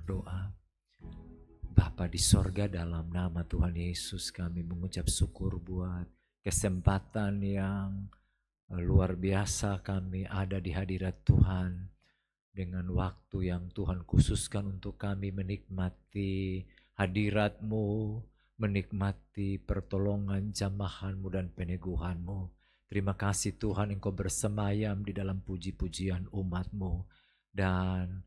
berdoa. Bapa di sorga, dalam nama Tuhan Yesus kami mengucap syukur buat kesempatan yang luar biasa kami ada di hadirat Tuhan. Dengan waktu yang Tuhan khususkan untuk kami menikmati hadirat-Mu, menikmati pertolongan, jamahan-Mu dan peneguhan-Mu. Terima kasih Tuhan, Engkau bersemayam di dalam puji-pujian umat-Mu. Dan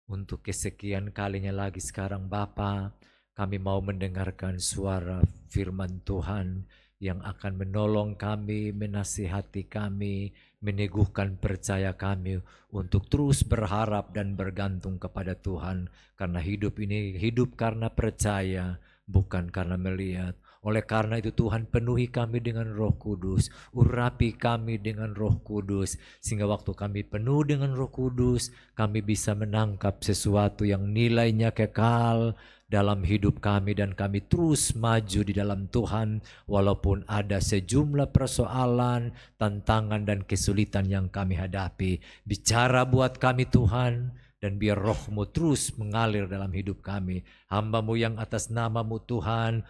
untuk kesekian kalinya lagi sekarang Bapa, kami mau mendengarkan suara firman Tuhan yang akan menolong kami, menasihati kami, meneguhkan percaya kami untuk terus berharap dan bergantung kepada Tuhan. Karena hidup ini hidup karena percaya, bukan karena melihat. Oleh karena itu Tuhan, penuhi kami dengan Roh Kudus, urapi kami dengan Roh Kudus, sehingga waktu kami penuh dengan Roh Kudus, kami bisa menangkap sesuatu yang nilainya kekal dalam hidup kami, dan kami terus maju di dalam Tuhan walaupun ada sejumlah persoalan, tantangan dan kesulitan yang kami hadapi. Bicara buat kami Tuhan, dan biar Roh-Mu terus mengalir dalam hidup kami. Hamba-Mu yang atas nama-Mu Tuhan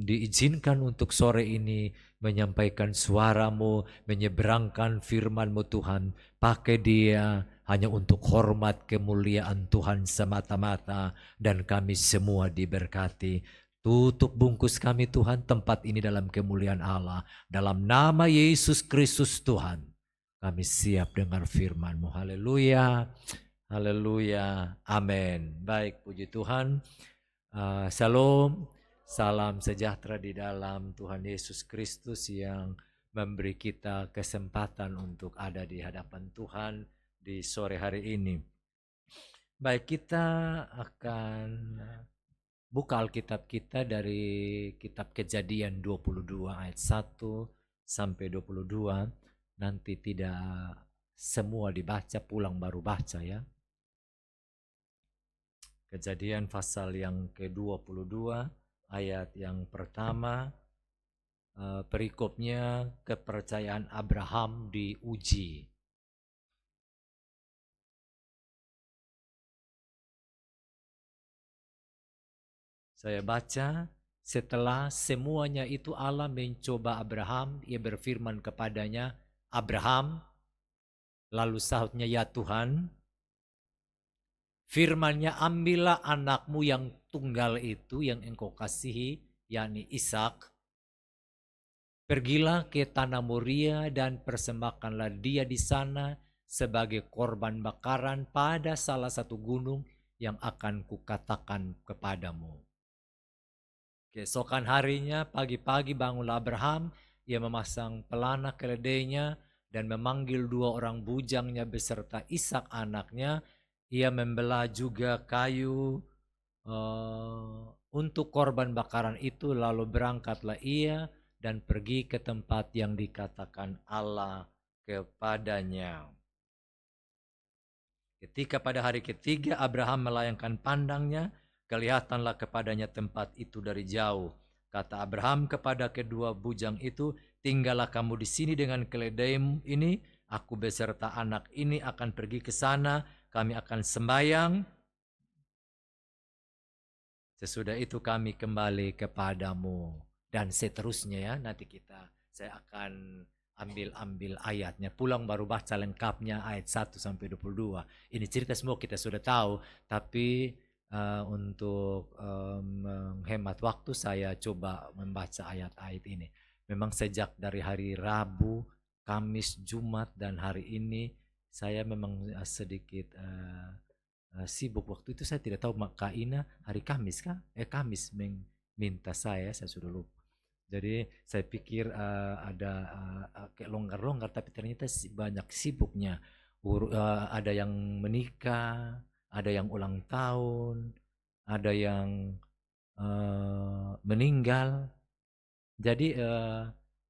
diizinkan untuk sore ini menyampaikan suara-Mu, menyeberangkan firman-Mu Tuhan. Pakai dia hanya untuk hormat kemuliaan Tuhan semata-mata, dan kami semua diberkati. Tutup bungkus kami Tuhan tempat ini dalam kemuliaan Allah. Dalam nama Yesus Kristus Tuhan, kami siap dengar firman-Mu. Haleluya, haleluya, amin. Baik, puji Tuhan. Shalom, salam sejahtera di dalam Tuhan Yesus Kristus yang memberi kita kesempatan untuk ada di hadapan Tuhan di sore hari ini. Baik, kita akan buka Alkitab kita dari kitab Kejadian 22 ayat 1 sampai 22. Nanti tidak semua dibaca, pulang baru baca ya. Kejadian pasal yang ke-22 ayat yang pertama, perikopnya kepercayaan Abraham diuji. Saya baca, setelah semuanya itu Allah mencoba Abraham, ia berfirman kepadanya, Abraham, lalu sahutnya, ya Tuhan. Firman-Nya, ambillah anakmu yang tunggal itu yang engkau kasihi, yakni Ishak. Pergilah ke tanah Moria dan persembahkanlah dia di sana sebagai korban bakaran pada salah satu gunung yang akan kukatakan kepadamu. Keesokan harinya pagi-pagi bangunlah Abraham, ia memasang pelana keledainya dan memanggil 2 orang bujangnya beserta Ishak anaknya. Ia membelah juga kayu untuk korban bakaran itu, lalu berangkatlah ia dan pergi ke tempat yang dikatakan Allah kepadanya. Ketika pada hari ketiga Abraham melayangkan pandangnya, kelihatanlah kepadanya tempat itu dari jauh. Kata Abraham kepada kedua bujang itu, tinggallah kamu di sini dengan keledai ini, aku beserta anak ini akan pergi ke sana, kami akan sembahyang. Sesudah itu kami kembali kepadamu. Dan seterusnya ya, nanti saya akan ambil ayatnya. Pulang baru baca lengkapnya ayat 1 sampai 22. Ini cerita semua kita sudah tahu, tapi untuk menghemat waktu saya coba membaca ayat-ayat ini. Memang sejak dari hari Rabu, Kamis, Jumat dan hari ini saya memang sedikit sibuk. Waktu itu saya tidak tahu Kak Ina hari Kamis kah? Kamis minta saya sudah lupa. Jadi saya pikir ada kayak longgar-longgar, tapi ternyata banyak sibuknya. Ada yang menikah, ada yang ulang tahun, ada yang meninggal. Jadi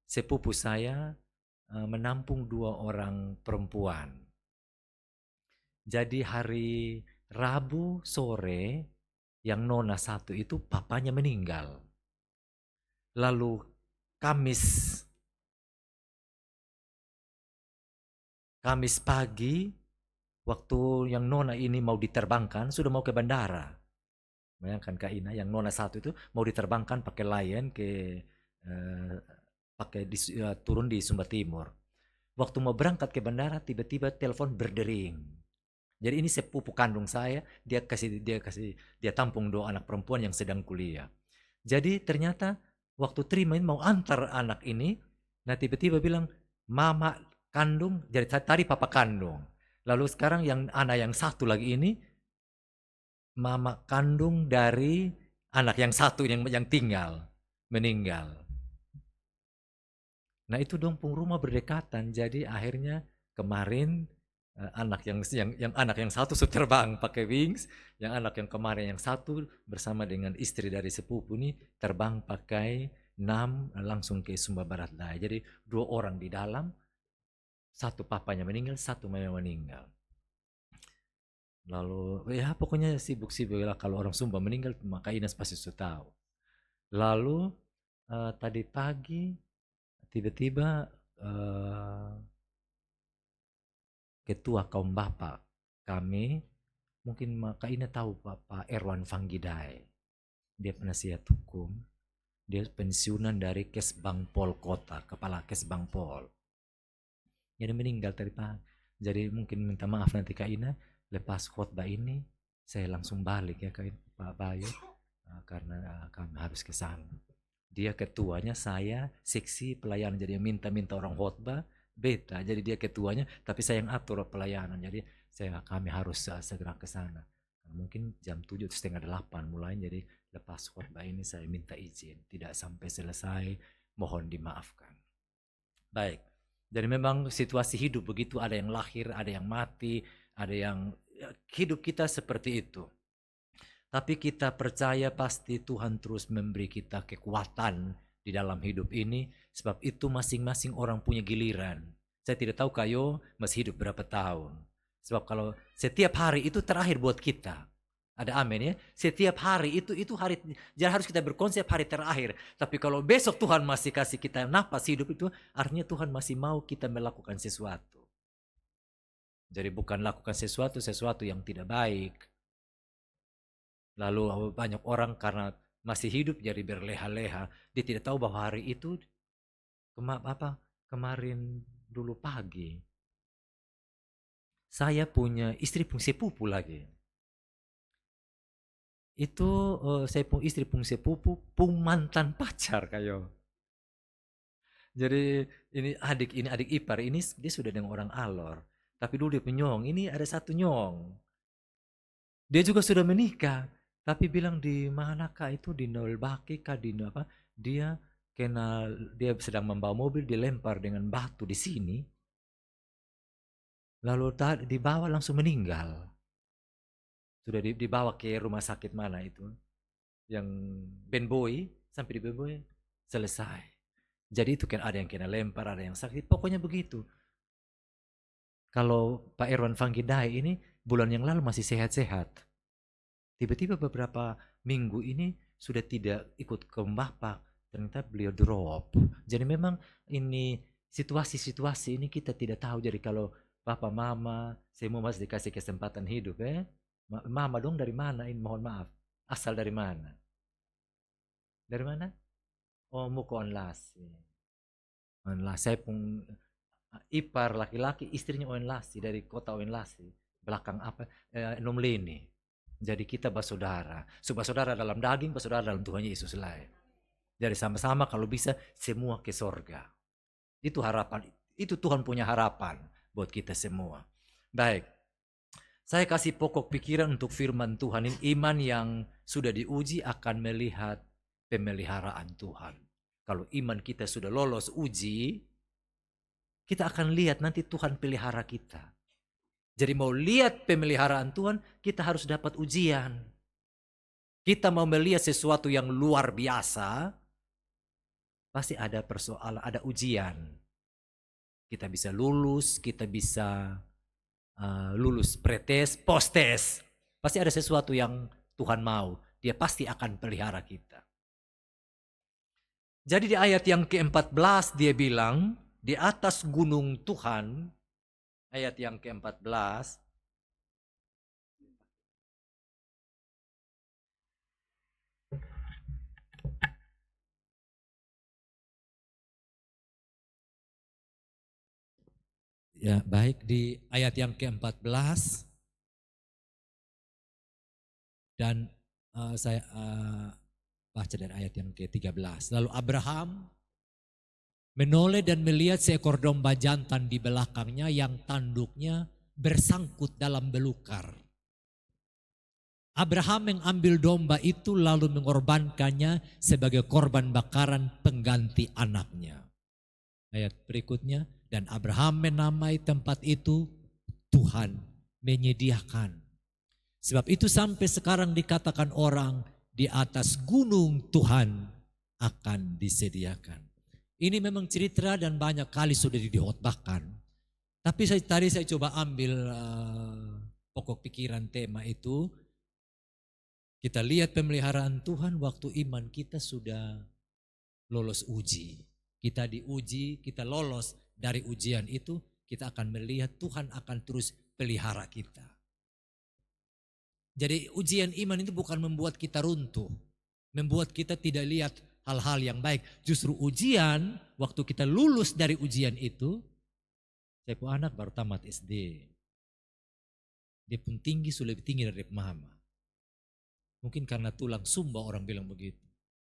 sepupu saya menampung 2 orang perempuan. Jadi hari Rabu sore yang nona satu itu papanya meninggal. Lalu Kamis pagi waktu yang nona ini mau diterbangkan, sudah mau ke bandara. Bayangkan Kak Ina yang nona satu itu mau diterbangkan pakai Lion ke turun di Sumba Timur. Waktu mau berangkat ke bandara tiba-tiba telepon berdering. Jadi ini sepupu kandung saya, dia tampung 2 anak perempuan yang sedang kuliah. Jadi ternyata waktu terima mau antar anak ini, nah tiba-tiba bilang mama kandung, jadi tadi papa kandung. Lalu sekarang yang anak yang satu lagi ini mama kandung dari anak yang satu yang tinggal, meninggal. Nah itu dong rumah berdekatan, jadi akhirnya kemarin anak anak yang satu sudah terbang pakai wings, yang anak yang kemarin yang satu bersama dengan istri dari sepupu ini terbang pakai NAM langsung ke Sumba Barat Daya. Jadi 2 orang di dalam, satu papanya meninggal, satu mamanya meninggal. Lalu ya pokoknya sibuk-sibuk lah, kalau orang Sumba meninggal maka Ines pasti sudah tahu. Lalu tadi pagi tiba-tiba ketua kaum bapak kami, mungkin Kak Ina tahu Pak Erwan Fanggidai, dia penasihat hukum, dia pensiunan dari Kesbangpol Kota, kepala Kesbangpol. Jadi meninggal tadi pagi. Jadi mungkin minta maaf nanti Kak Ina, lepas khotbah ini saya langsung balik ya Pak Bayu, karena kami harus ke sana. Dia ketuanya, saya seksi pelayanan, jadi minta orang khotbah beta, jadi dia ketuanya tapi saya yang atur pelayanan, jadi kami harus segera ke sana. Mungkin jam 7 setengah 8 mulai, jadi lepas khotbah ini saya minta izin tidak sampai selesai, mohon dimaafkan. Baik, jadi memang situasi hidup begitu, ada yang lahir, ada yang mati, ada yang hidup kita seperti itu. Tapi kita percaya pasti Tuhan terus memberi kita kekuatan di dalam hidup ini. Sebab itu masing-masing orang punya giliran. Saya tidak tahu kayo masih hidup berapa tahun. Sebab kalau setiap hari itu terakhir buat kita. Ada amin ya. Setiap hari itu hari, jadi harus kita berkonsep hari terakhir. Tapi kalau besok Tuhan masih kasih kita napas hidup itu, artinya Tuhan masih mau kita melakukan sesuatu. Jadi bukan lakukan sesuatu yang tidak baik. Lalu banyak orang karena masih hidup jadi berleha-leha, dia tidak tahu bahwa hari itu kemarin dulu pagi saya punya istri pun sepupu lagi. Itu saya punya istri pun sepupu pun mantan pacar kayo. Jadi ini adik ipar ini dia sudah dengan orang Alor. Tapi dulu dia penyong, ini ada satu nyong. Dia juga sudah menikah, tapi bilang di manakah itu, di Nolbaki kah, di apa? Dia sedang membawa mobil, dilempar dengan batu di sini. Lalu dibawa langsung meninggal. Sudah dibawa ke rumah sakit mana itu? Yang Benboy, sampai di Benboy selesai. Jadi itu kan ada yang kena lempar, ada yang sakit, pokoknya begitu. Kalau Pak Erwan Fanggidai ini bulan yang lalu masih sehat-sehat. Tiba-tiba beberapa minggu ini sudah tidak ikut ke Bapak, ternyata beliau drop. Jadi memang ini situasi-situasi ini kita tidak tahu. Jadi kalau Papa Mama semua masih dikasih kesempatan hidup Mama dong dari mana ini, mohon maaf. Asal dari mana? Dari mana? Oh, Muko Onlasi. Onlasi. Saya pun ipar laki-laki, istrinya Onlasi dari kota Onlasi. Belakang apa? Nomleni. Jadi kita bersaudara. Bersaudara dalam daging, bersaudara dalam Tuhan Yesus lain. Jadi sama-sama kalau bisa semua ke sorga. Itu harapan. Itu Tuhan punya harapan buat kita semua. Baik. Saya kasih pokok pikiran untuk firman Tuhan ini. Iman yang sudah diuji akan melihat pemeliharaan Tuhan. Kalau iman kita sudah lolos uji, kita akan lihat nanti Tuhan pelihara kita. Jadi mau lihat pemeliharaan Tuhan, kita harus dapat ujian. Kita mau melihat sesuatu yang luar biasa, pasti ada persoalan, ada ujian. Kita bisa lulus, kita bisa lulus pretes, postes. Pasti ada sesuatu yang Tuhan mau. Dia pasti akan pelihara kita. Jadi di ayat yang ke-14 dia bilang, di atas gunung Tuhan, ayat yang ke-14, Ya, baik, di ayat yang ke-14 dan saya baca dari ayat yang ke-13. Lalu Abraham menoleh dan melihat seekor domba jantan di belakangnya yang tanduknya bersangkut dalam belukar. Abraham mengambil domba itu lalu mengorbankannya sebagai korban bakaran pengganti anaknya. Ayat berikutnya, dan Abraham menamai tempat itu Tuhan menyediakan. Sebab itu sampai sekarang dikatakan orang, di atas gunung Tuhan akan disediakan. Ini memang cerita dan banyak kali sudah dihotbahkan. Tapi tadi saya coba ambil pokok pikiran tema itu. Kita lihat pemeliharaan Tuhan waktu iman kita sudah lolos uji. Kita diuji, kita lolos dari ujian itu, kita akan melihat Tuhan akan terus pelihara kita. Jadi ujian iman itu bukan membuat kita runtuh, membuat kita tidak lihat hal-hal yang baik. Justru ujian, waktu kita lulus dari ujian itu, saya punya anak baru tamat SD. Dia pun tinggi, sudah lebih tinggi dari mama. Mungkin karena tulang sumba orang bilang begitu.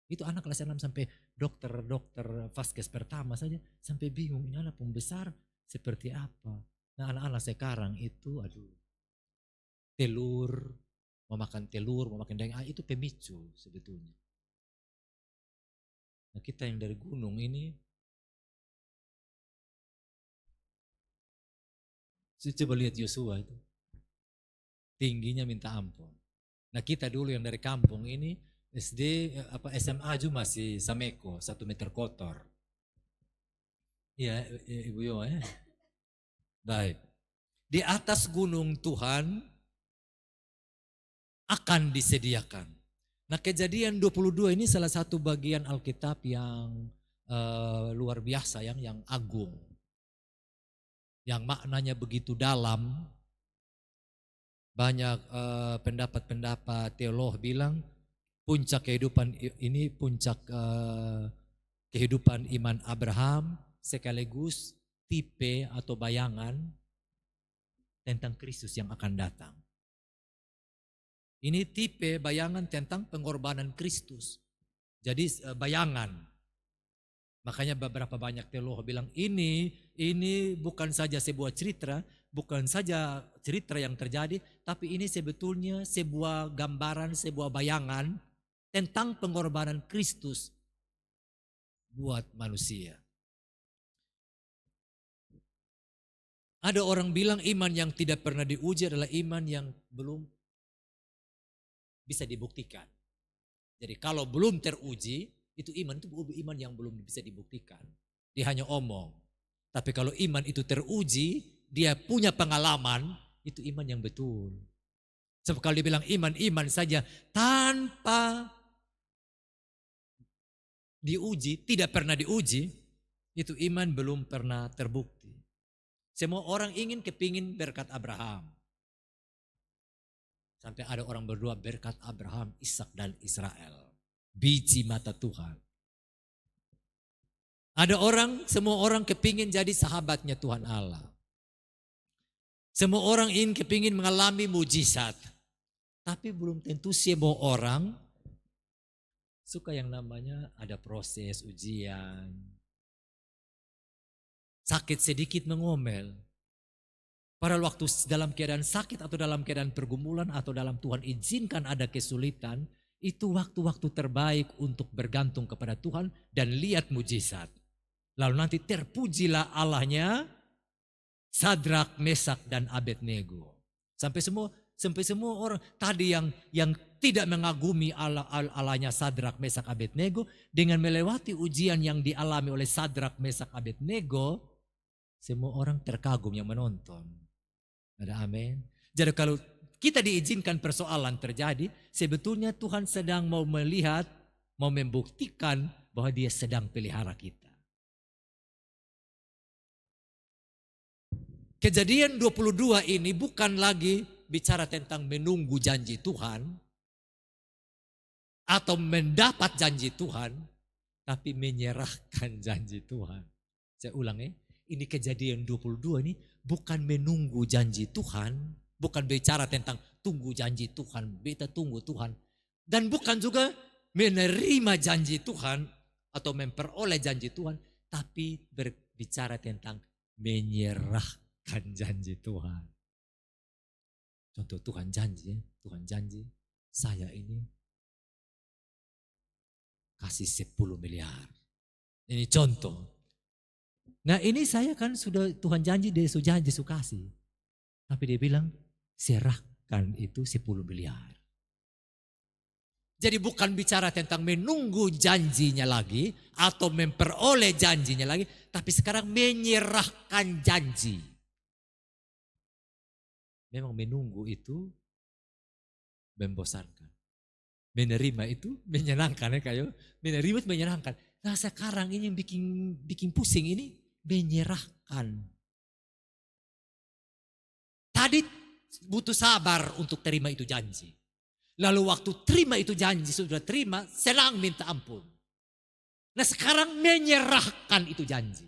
Itu anak kelas 6 sampai dokter vaskes pertama saja sampai bingung ini anak pembesar seperti apa. Nah anak-anak sekarang itu telur, mau makan daging, itu pemicu sebetulnya. Nah kita yang dari gunung ini, coba lihat Yosua itu, tingginya minta ampun. Nah kita dulu yang dari kampung ini, SD SMA juga masih sameko 1 meter kotor. Iya Ibu Yo ya. Baik. Di atas gunung Tuhan akan disediakan. Nah Kejadian 22 ini salah satu bagian Alkitab yang luar biasa yang agung. Yang maknanya begitu dalam. Banyak pendapat-pendapat teolog bilang puncak kehidupan ini puncak kehidupan iman Abraham sekaligus tipe atau bayangan tentang Kristus yang akan datang. Ini tipe bayangan tentang pengorbanan Kristus. Jadi bayangan. Makanya beberapa banyak teolog bilang ini bukan saja sebuah cerita, bukan saja cerita yang terjadi, tapi ini sebetulnya sebuah gambaran, sebuah bayangan tentang pengorbanan Kristus buat manusia. Ada orang bilang iman yang tidak pernah diuji adalah iman yang belum bisa dibuktikan. Jadi kalau belum teruji, itu iman yang belum bisa dibuktikan. Dia hanya omong. Tapi kalau iman itu teruji, dia punya pengalaman, itu iman yang betul. Sebab kalau dibilang iman saja tanpa diuji, tidak pernah diuji, itu iman belum pernah terbukti. Semua orang kepingin berkat Abraham. Sampai ada orang berdoa berkat Abraham, Ishak dan Israel. Biji mata Tuhan. Semua orang kepingin jadi sahabatnya Tuhan Allah. Semua orang kepingin mengalami mujizat. Tapi belum tentu semua orang suka yang namanya ada proses ujian. Sakit sedikit mengomel. Padahal waktu dalam keadaan sakit atau dalam keadaan pergumulan atau dalam Tuhan izinkan ada kesulitan, itu waktu-waktu terbaik untuk bergantung kepada Tuhan dan lihat mujizat. Lalu nanti terpujilah Allahnya Sadrak, Mesak dan Abednego. Sampai semua orang tadi yang tidak mengagumi Allahnya Sadrak, Mesak, Abednego dengan melewati ujian yang dialami oleh Sadrak, Mesak, Abednego, semua orang terkagum yang menonton. Ada amin. Jadi kalau kita diizinkan persoalan terjadi, sebetulnya Tuhan sedang mau melihat, mau membuktikan bahwa Dia sedang pelihara kita. Kejadian 22 ini bukan lagi bicara tentang menunggu janji Tuhan atau mendapat janji Tuhan, tapi menyerahkan janji Tuhan. Saya ulang ya, ini Kejadian 22 ini bukan menunggu janji Tuhan, bukan bicara tentang tunggu janji Tuhan, beta tunggu Tuhan. Dan bukan juga menerima janji Tuhan atau memperoleh janji Tuhan, tapi berbicara tentang menyerahkan janji Tuhan. Contoh Tuhan janji, saya ini kasih 10 miliar. Ini contoh. Nah ini saya kan sudah Tuhan janji, dia sudah janji kasih. Tapi dia bilang serahkan itu 10 miliar. Jadi bukan bicara tentang menunggu janjinya lagi atau memperoleh janjinya lagi. Tapi sekarang menyerahkan janji. Memang menunggu itu membosankan. Menerima itu menyenangkan ya kayak. Menerima itu menyenangkan. Nah sekarang ini yang bikin pusing ini menyerahkan. Tadi butuh sabar untuk terima itu janji. Lalu waktu terima itu janji, sudah terima, senang minta ampun. Nah sekarang menyerahkan itu janji.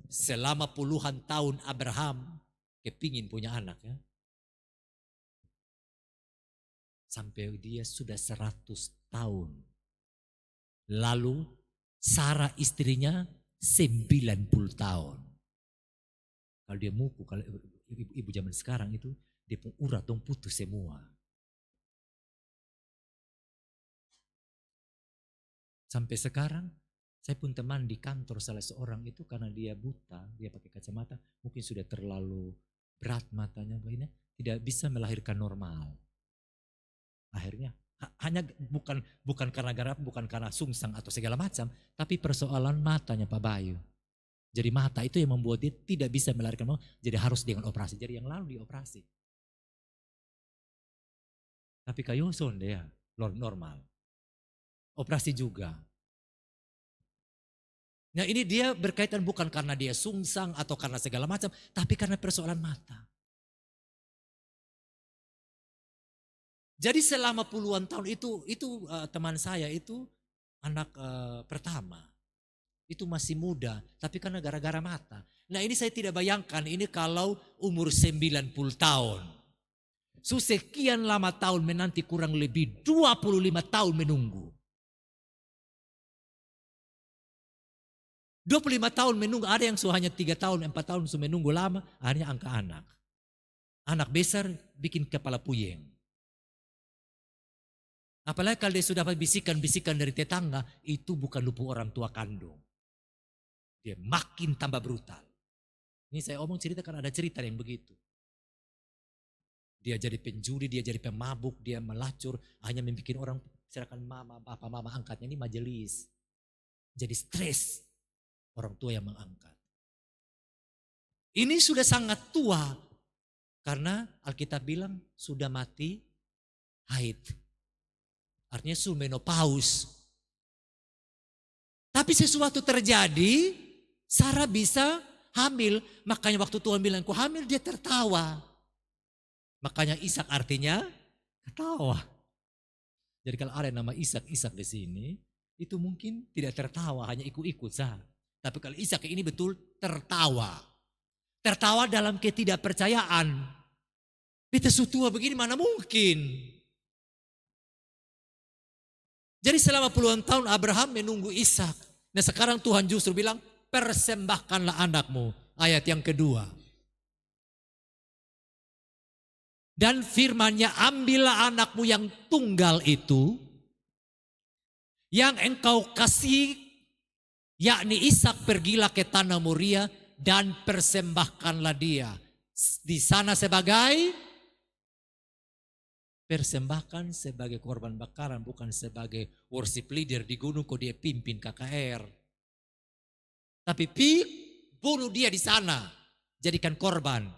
Selama puluhan tahun Abraham kepingin punya anak ya. Sampai dia sudah 100 tahun. Lalu Sarah istrinya 90 tahun. Kalau dia muku, kalau ibu zaman sekarang itu, dia pun urat dong putus semua. Sampai sekarang, saya pun teman di kantor salah seorang itu karena dia buta, dia pakai kacamata, mungkin sudah terlalu berat matanya, begini, tidak bisa melahirkan normal. Akhirnya hanya bukan karena garap, bukan karena sungsang atau segala macam, tapi persoalan matanya Pak Bayu. Jadi mata itu yang membuat dia tidak bisa melahirkan normal, jadi harus dengan operasi. Jadi yang lalu dioperasi. Tapi kayoson dia normal. Operasi juga. Nah ini dia berkaitan bukan karena dia sungsang atau karena segala macam, tapi karena persoalan mata. Jadi selama puluhan tahun itu teman saya itu anak pertama. Itu masih muda, tapi karena gara-gara mata. Nah ini saya tidak bayangkan ini kalau umur 90 tahun. Sekian lama tahun menanti kurang lebih 25 tahun menunggu. 25 tahun menunggu, ada yang hanya 3 tahun, 4 tahun menunggu lama, akhirnya angka anak. Anak besar bikin kepala puyeng. Apalagi kalau dia sudah dapat bisikan-bisikan dari tetangga, itu bukan lupa orang tua kandung. Dia makin tambah brutal. Ini saya omong cerita karena ada cerita yang begitu. Dia jadi penjudi, dia jadi pemabuk, dia melacur, hanya membuat orang, misalkan mama, bapak, mama angkatnya ini majelis. Jadi stres orang tua yang mengangkat. Ini sudah sangat tua, karena Alkitab bilang sudah mati haid. Artinya sudah menopause. Tapi sesuatu terjadi, Sarah bisa hamil. Makanya waktu Tuhan bilang, ku hamil, dia tertawa. Makanya Ishak artinya ketawa. Jadi kalau ada nama Ishak di sini, itu mungkin tidak tertawa, hanya ikut-ikut sah. Tapi kalau Ishak ini betul tertawa. Tertawa dalam ketidakpercayaan. Kita sutua begini mana mungkin. Jadi selama puluhan tahun Abraham menunggu Ishak. Nah sekarang Tuhan justru bilang, persembahkanlah anakmu. Ayat yang kedua. Dan firman-Nya, ambillah anakmu yang tunggal itu, yang engkau kasih, yakni Ishak, pergilah ke tanah Moria dan persembahkanlah dia. Di sana persembahkan sebagai korban bakaran, bukan sebagai worship leader di gunung kok dia pimpin KKR. Tapi bunuh dia di sana, jadikan korban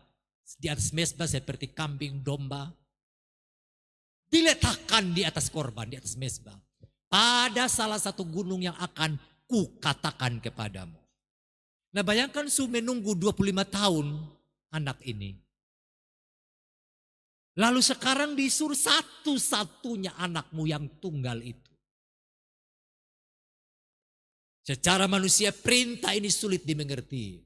di atas mezbah seperti kambing domba. Diletakkan di atas korban, di atas mezbah. Pada salah satu gunung yang akan kukatakan kepadamu. Nah bayangkan menunggu 25 tahun anak ini. Lalu sekarang disuruh satu-satunya anakmu yang tunggal itu. Secara manusia perintah ini sulit dimengerti.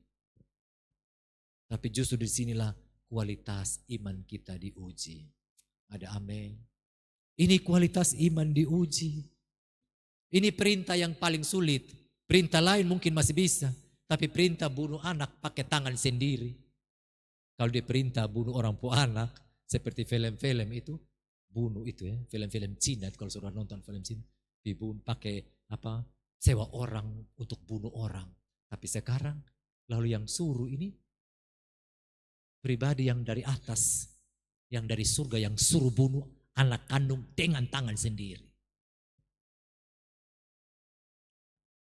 Tapi justru disinilah kualitas iman kita diuji. Ada amin. Ini kualitas iman diuji. Ini perintah yang paling sulit. Perintah lain mungkin masih bisa. Tapi perintah bunuh anak pakai tangan sendiri. Kalau dia perintah bunuh orang tua anak. Seperti film-film itu. Bunuh itu ya. Film-film Cina. Kalau sudah nonton film Cina. Dibunuh pakai apa? Sewa orang untuk bunuh orang. Tapi sekarang lalu yang suruh ini pribadi yang dari atas, yang dari surga yang suruh bunuh anak kandung dengan tangan sendiri.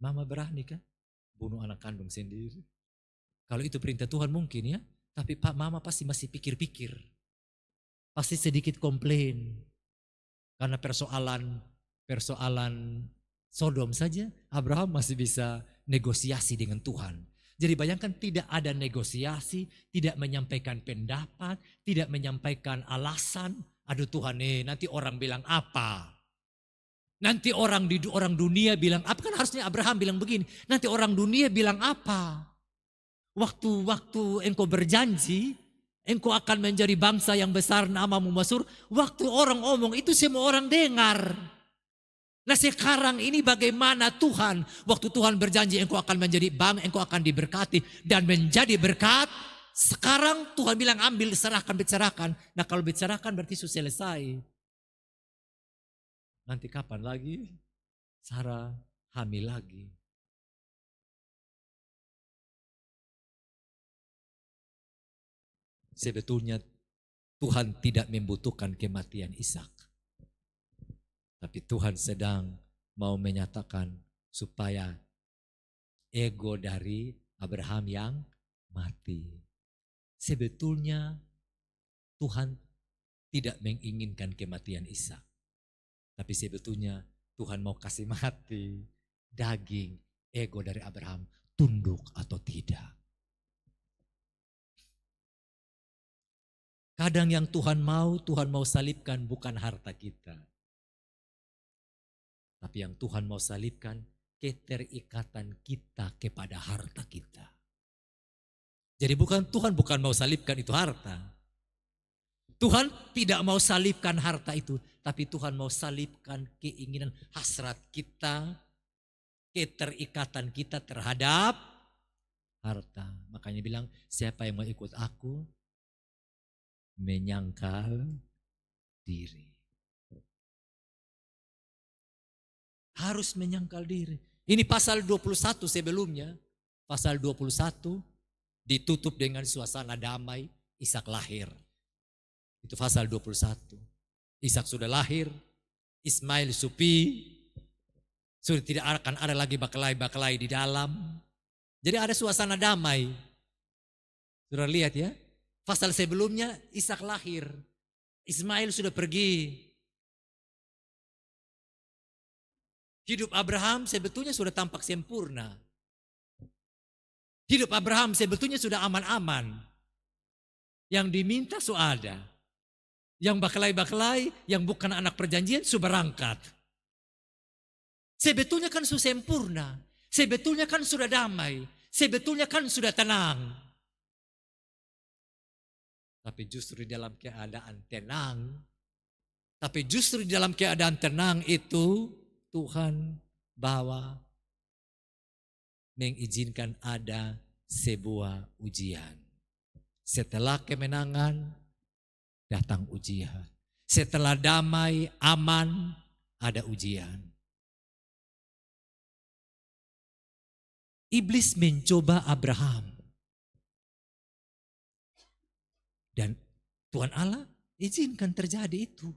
Mama berani kan bunuh anak kandung sendiri? Kalau itu perintah Tuhan mungkin ya, tapi Pak Mama pasti masih pikir-pikir. Pasti sedikit komplain. Karena persoalan Sodom saja, Abraham masih bisa negosiasi dengan Tuhan. Jadi bayangkan tidak ada negosiasi, tidak menyampaikan pendapat, tidak menyampaikan alasan. Aduh Tuhan nanti orang bilang apa? Nanti orang dunia bilang apa? Kan harusnya Abraham bilang begini. Nanti orang dunia bilang apa? Waktu engkau berjanji, engkau akan menjadi bangsa yang besar namamu masyhur. Waktu orang ngomong itu semua orang dengar. Nah sekarang ini bagaimana Tuhan, waktu Tuhan berjanji engkau akan menjadi engkau akan diberkati dan menjadi berkat. Sekarang Tuhan bilang ambil, serahkan, bicarakan. Nah kalau bicarakan berarti sudah selesai. Nanti kapan lagi Sarah hamil lagi? Sebetulnya Tuhan tidak membutuhkan kematian Ishak. Tapi Tuhan sedang mau menyatakan supaya ego dari Abraham yang mati. Sebetulnya Tuhan tidak menginginkan kematian Ishak. Tapi sebetulnya Tuhan mau kasih mati daging ego dari Abraham, tunduk atau tidak. Kadang yang Tuhan mau salibkan bukan harta kita. Tapi yang Tuhan mau salibkan keterikatan kita kepada harta kita. Jadi Tuhan bukan mau salibkan itu harta. Tuhan tidak mau salibkan harta itu. Tapi Tuhan mau salibkan keinginan hasrat kita, keterikatan kita terhadap harta. Makanya bilang siapa yang mau ikut aku menyangkal diri. Harus menyangkal diri. Ini pasal 21 sebelumnya. Pasal 21 ditutup dengan suasana damai. Ishak lahir. Itu pasal 21. Ishak sudah lahir. Ismail supi. Sudah tidak akan ada lagi bakalai-bakalai di dalam. Jadi ada suasana damai. Sudah lihat ya. Pasal sebelumnya Ishak lahir. Ismail sudah pergi. Hidup Abraham sebetulnya sudah tampak sempurna. Hidup Abraham sebetulnya sudah aman-aman. Yang diminta sudah ada. Yang bakalai-bakalai, yang bukan anak perjanjian sudah berangkat. Sebetulnya kan sudah sempurna. Sebetulnya kan sudah damai. Sebetulnya kan sudah tenang. Tapi justru di dalam keadaan tenang. Tapi justru di dalam keadaan tenang itu Tuhan bawa mengizinkan ada sebuah ujian. Setelah kemenangan datang ujian. Setelah damai, aman, ada ujian. Iblis mencoba Abraham. Dan Tuhan Allah izinkan terjadi itu.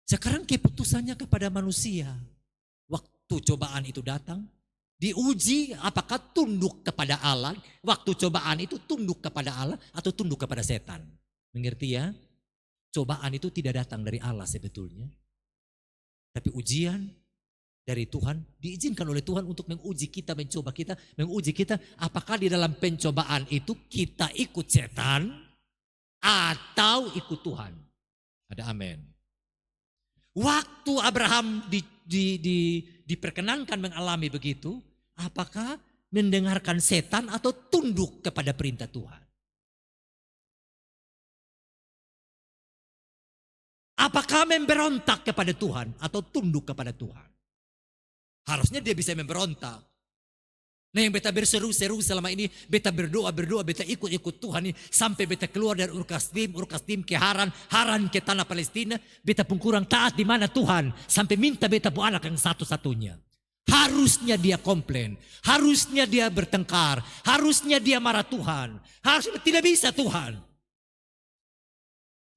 Sekarang keputusannya kepada manusia. Waktu cobaan itu datang, diuji apakah tunduk kepada Allah. Waktu cobaan itu tunduk kepada Allah atau tunduk kepada setan. Mengerti ya? Cobaan itu tidak datang dari Allah sebetulnya. Tapi ujian dari Tuhan, diizinkan oleh Tuhan untuk menguji kita, mencoba kita, menguji kita. Apakah di dalam pencobaan itu kita ikut setan atau ikut Tuhan? Ada amin. Waktu Abraham diperkenankan mengalami begitu, apakah mendengarkan setan atau tunduk kepada perintah Tuhan? Apakah memberontak kepada Tuhan atau tunduk kepada Tuhan? Harusnya dia bisa memberontak. Nah, yang beta berseru-seru selama ini, beta berdoa, beta ikut-ikut Tuhan ini, sampai beta keluar dari Ur Kasdim ke Haran, Haran ke tanah Palestina, beta pun kurang taat di mana Tuhan, sampai minta beta pun anak yang satu-satunya. Harusnya dia komplain, harusnya dia bertengkar, harusnya dia marah Tuhan, harusnya tidak bisa Tuhan.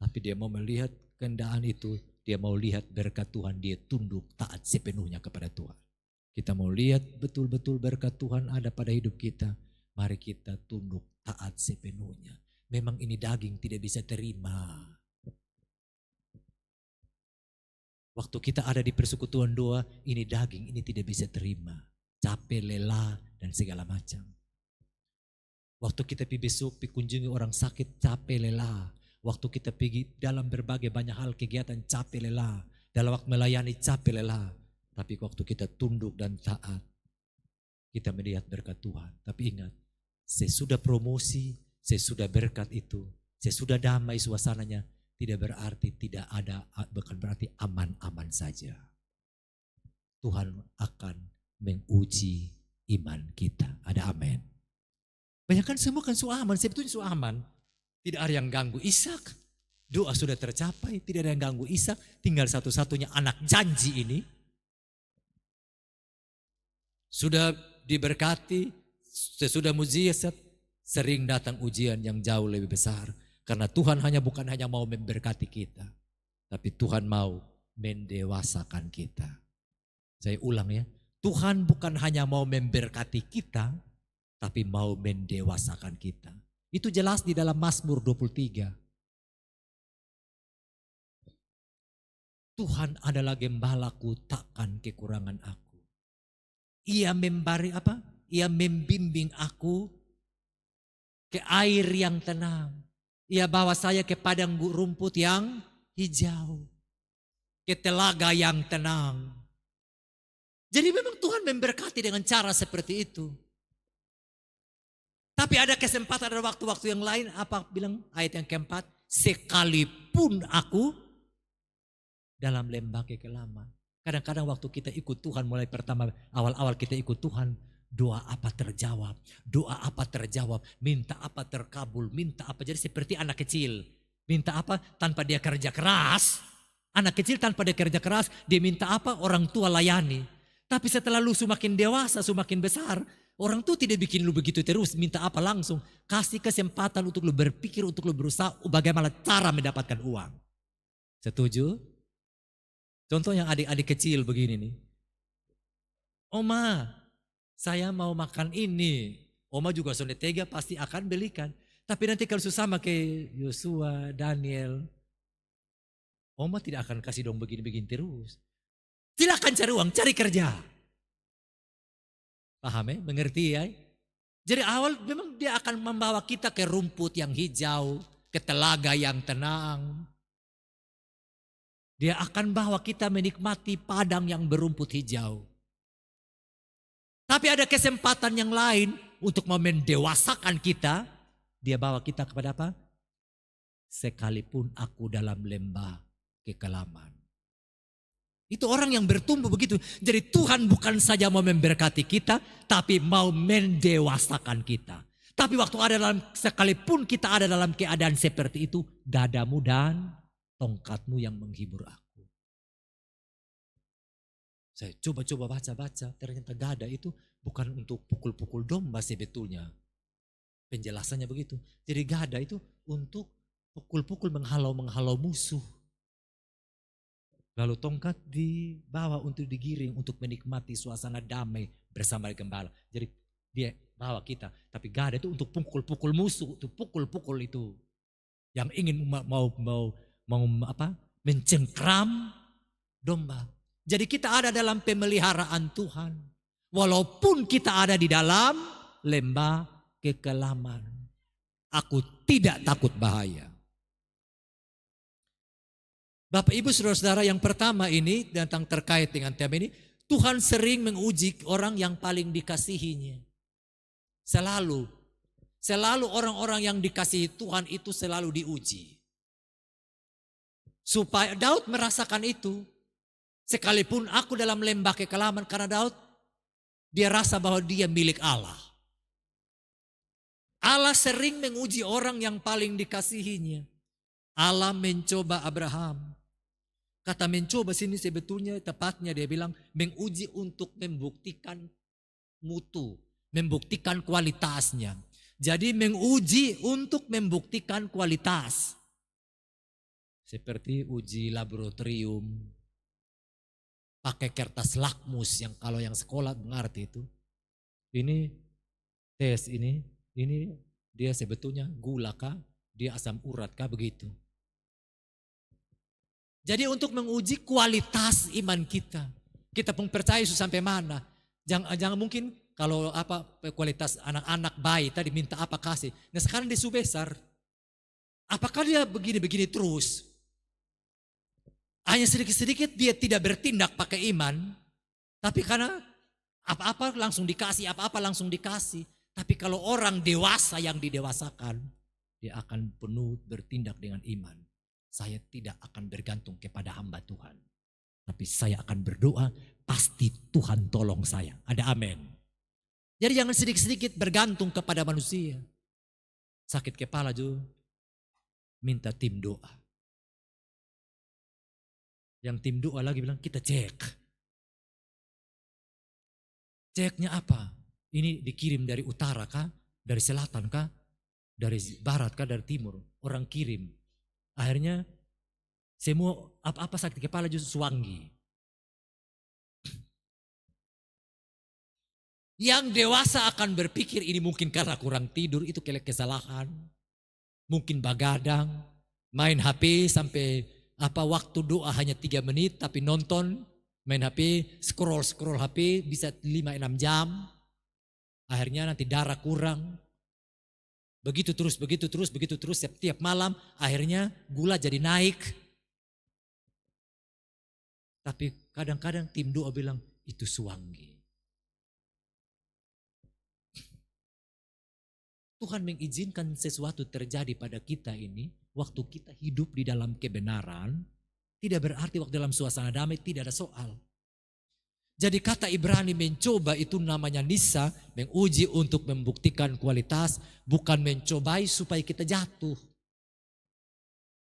Tapi dia mau melihat kehendaan itu, dia mau lihat berkat Tuhan, dia tunduk taat sepenuhnya kepada Tuhan. Kita mau lihat betul-betul berkat Tuhan ada pada hidup kita. Mari kita tunduk taat sepenuhnya. Memang ini daging tidak bisa terima. Waktu kita ada di persekutuan doa, ini daging ini tidak bisa terima. Capek, lelah, dan segala macam. Waktu kita pergi besok, pergi kunjungi orang sakit, capek, lelah. Waktu kita pergi dalam berbagai banyak hal kegiatan, capek, lelah. Dalam waktu melayani, capek, lelah. Tapi waktu kita tunduk dan taat, kita melihat berkat Tuhan. Tapi ingat, sesudah promosi, sesudah berkat itu, sesudah damai suasananya, tidak berarti tidak ada, bukan berarti aman-aman saja. Tuhan akan menguji iman kita. Ada amin. Banyak kan semua kan aman, sebetulnya aman. Tidak ada yang ganggu Ishak. Doa sudah tercapai, tidak ada yang ganggu Ishak. Tinggal satu-satunya anak janji ini. Sudah diberkati, sesudah mujizat, sering datang ujian yang jauh lebih besar. Karena Tuhan bukan hanya mau memberkati kita, tapi Tuhan mau mendewasakan kita. Saya ulang ya, Tuhan bukan hanya mau memberkati kita, tapi mau mendewasakan kita. Itu jelas di dalam Mazmur 23. Tuhan adalah gembalaku, takkan kekurangan aku. Ia Ia membimbing aku ke air yang tenang. Ia bawa saya ke padang rumput yang hijau. Ke telaga yang tenang. Jadi memang Tuhan memberkati dengan cara seperti itu. Tapi ada kesempatan, ada waktu-waktu yang lain. Apa bilang ayat yang keempat? Sekalipun aku dalam lembah kekelaman. Kadang-kadang waktu kita ikut Tuhan, mulai pertama awal-awal kita ikut Tuhan, doa apa terjawab, minta apa terkabul, minta apa. Jadi seperti anak kecil, minta apa tanpa dia kerja keras. Anak kecil tanpa dia kerja keras, dia minta apa orang tua layani. Tapi setelah lu semakin dewasa, semakin besar, orang tua tidak bikin lu begitu terus, minta apa langsung. Kasih kesempatan untuk lu berpikir, untuk lu berusaha bagaimana cara mendapatkan uang. Setuju? Contoh yang adik-adik kecil begini nih. Oma, saya mau makan ini. Oma juga sudah tega pasti akan belikan. Tapi nanti kalau susah ke Yosua, Daniel, Oma tidak akan kasih dong begini-begini terus. Silakan cari uang, cari kerja. Paham ya? Mengerti ya? Jadi awal memang dia akan membawa kita ke rumput yang hijau, ke telaga yang tenang. Dia akan bawa kita menikmati padang yang berumput hijau. Tapi ada kesempatan yang lain untuk mendewasakan kita. Dia bawa kita kepada apa? Sekalipun aku dalam lembah kekelaman. Itu orang yang bertumbuh begitu. Jadi Tuhan bukan saja mau memberkati kita, tapi mau mendewasakan kita. Tapi waktu ada dalam, sekalipun kita ada dalam keadaan seperti itu, dadamu dan tongkatmu yang menghibur aku. Saya coba-coba baca-baca, ternyata gada itu bukan untuk pukul-pukul domba sebetulnya. Penjelasannya begitu. Jadi gada itu untuk pukul-pukul menghalau musuh. Lalu tongkat dibawa untuk digiring, untuk menikmati suasana damai bersama gembala. Jadi dia bawa kita. Tapi gada itu untuk pukul-pukul musuh, untuk pukul-pukul itu. Yang ingin mau mencengkram domba. Jadi kita ada dalam pemeliharaan Tuhan. Walaupun kita ada di dalam lembah kekelaman. Aku tidak takut bahaya. Bapak Ibu Saudara-saudara, yang pertama ini tentang terkait dengan tema ini, Tuhan sering menguji orang yang paling dikasihinya. Selalu. Selalu orang-orang yang dikasihi Tuhan itu selalu diuji. Supaya Daud merasakan itu. Sekalipun aku dalam lembah kekelaman, karena Daud, dia rasa bahwa dia milik Allah. Allah sering menguji orang yang paling dikasihinya. Allah mencoba Abraham. Kata mencoba sini sebetulnya tepatnya dia bilang menguji untuk membuktikan mutu, membuktikan kualitasnya. Jadi menguji untuk membuktikan kualitas. Seperti uji laboratorium, pakai kertas lakmus yang kalau yang sekolah mengerti itu. Ini tes ini dia sebetulnya gula kah, dia asam urat kah, begitu. Jadi untuk menguji kualitas iman kita. Kita pun percaya Yesus sampai mana. Jangan mungkin kalau kualitas anak-anak bayi tadi minta apa kasih. Nah sekarang dia sudah besar. Apakah dia begini-begini terus? Hanya sedikit-sedikit dia tidak bertindak pakai iman. Tapi karena apa-apa langsung dikasih, apa-apa langsung dikasih. Tapi kalau orang dewasa yang didewasakan, dia akan penuh bertindak dengan iman. Saya tidak akan bergantung kepada hamba Tuhan. Tapi saya akan berdoa, pasti Tuhan tolong saya. Ada amin. Jadi jangan sedikit-sedikit bergantung kepada manusia. Sakit kepala juga, minta tim doa. Yang tim doa lagi bilang, kita cek. Ceknya apa? Ini dikirim dari utara kah? Dari selatan kah? Dari barat kah? Dari timur? Orang kirim. Akhirnya semua apa-apa sakit kepala justru suanggi. Yang dewasa akan berpikir ini mungkin karena kurang tidur, itu kesalahan. Mungkin bagadang, main HP sampai waktu doa hanya 3 menit tapi nonton, main HP, scroll HP bisa 5-6 jam. Akhirnya nanti darah kurang. Begitu terus setiap malam akhirnya gula jadi naik. Tapi kadang-kadang tim doa bilang itu suanggi. Tuhan mengizinkan sesuatu terjadi pada kita ini waktu kita hidup di dalam kebenaran, tidak berarti waktu dalam suasana damai tidak ada soal. Jadi kata Ibrani mencoba itu namanya nisa, menguji untuk membuktikan kualitas, bukan mencobai supaya kita jatuh.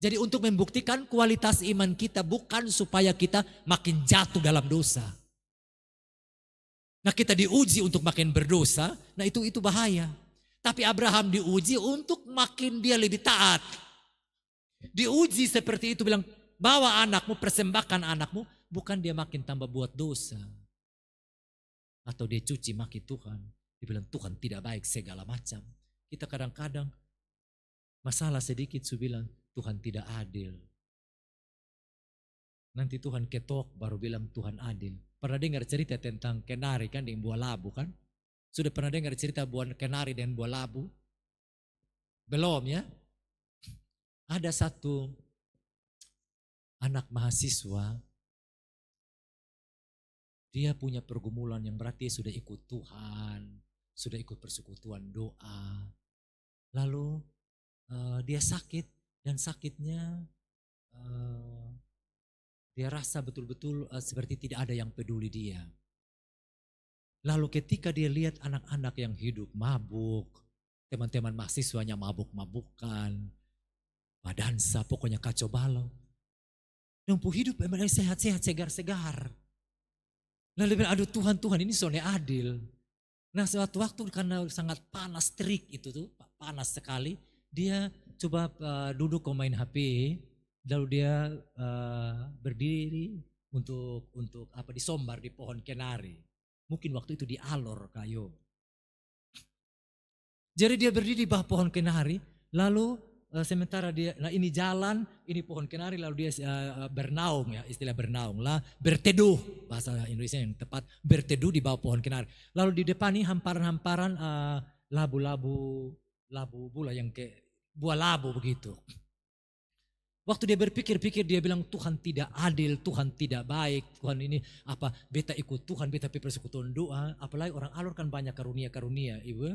Jadi untuk membuktikan kualitas iman kita bukan supaya kita makin jatuh dalam dosa. Nah kita diuji untuk makin berdosa, nah itu bahaya. Tapi Abraham diuji untuk makin dia lebih taat. Diuji seperti itu bilang, bawa anakmu, persembahkan anakmu, bukan dia makin tambah buat dosa. Atau dia cuci maki Tuhan. Dia bilang Tuhan tidak baik segala macam. Kita kadang-kadang masalah sedikit su bilang Tuhan tidak adil. Nanti Tuhan ketok baru bilang Tuhan adil. Pernah dengar cerita tentang kenari kan dengan buah labu kan? Sudah pernah dengar cerita buah kenari dan buah labu? Belum ya? Ada satu anak mahasiswa, dia punya pergumulan yang berarti sudah ikut Tuhan, sudah ikut persekutuan doa. Lalu dia sakit dan sakitnya dia rasa betul-betul seperti tidak ada yang peduli dia. Lalu ketika dia lihat anak-anak yang hidup mabuk, teman-teman mahasiswanya mabuk-mabukan, badansa pokoknya kacau balau. Dan hidup memang sehat-sehat, segar-segar. Lalu dia bilang, aduh Tuhan ini soalnya adil. Nah suatu waktu karena sangat panas, terik itu tuh, panas sekali. Dia coba duduk main HP, lalu dia berdiri untuk disombar di pohon kenari. Mungkin waktu itu di Alor kayu. Jadi dia berdiri di bawah pohon kenari, lalu sementara dia, nah ini jalan, ini pohon kenari, lalu dia bernaung ya, istilah bernaung lah, berteduh, bahasa Indonesia yang tepat, berteduh di bawah pohon kenari. Lalu di depan ini hamparan-hamparan labu-labu bula yang ke buah labu begitu. Waktu dia berpikir-pikir dia bilang Tuhan tidak adil, Tuhan tidak baik, Tuhan ini apa, beta ikut Tuhan, beta persekutuan doa, apalagi orang alur kan banyak karunia-karunia, Ibu.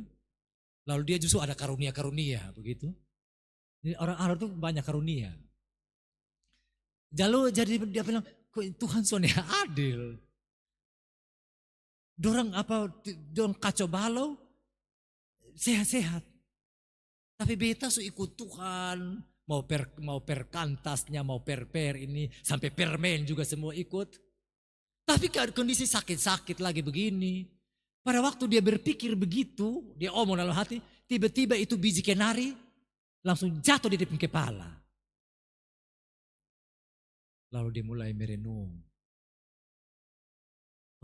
Lalu dia justru ada karunia-karunia begitu. Jadi orang alur tuh banyak karunia. Lalu jadi dia bilang, kok Tuhan soalnya adil. Dorang kacau balau, sehat-sehat. Tapi beta so ikut Tuhan, mau perkantasnya, mau per ini, sampai permen juga semua ikut. Tapi kondisi sakit-sakit lagi begini. Pada waktu dia berpikir begitu, dia omong dalam hati, tiba-tiba itu biji kenari langsung jatuh di depan kepala. Lalu dia mulai merenung.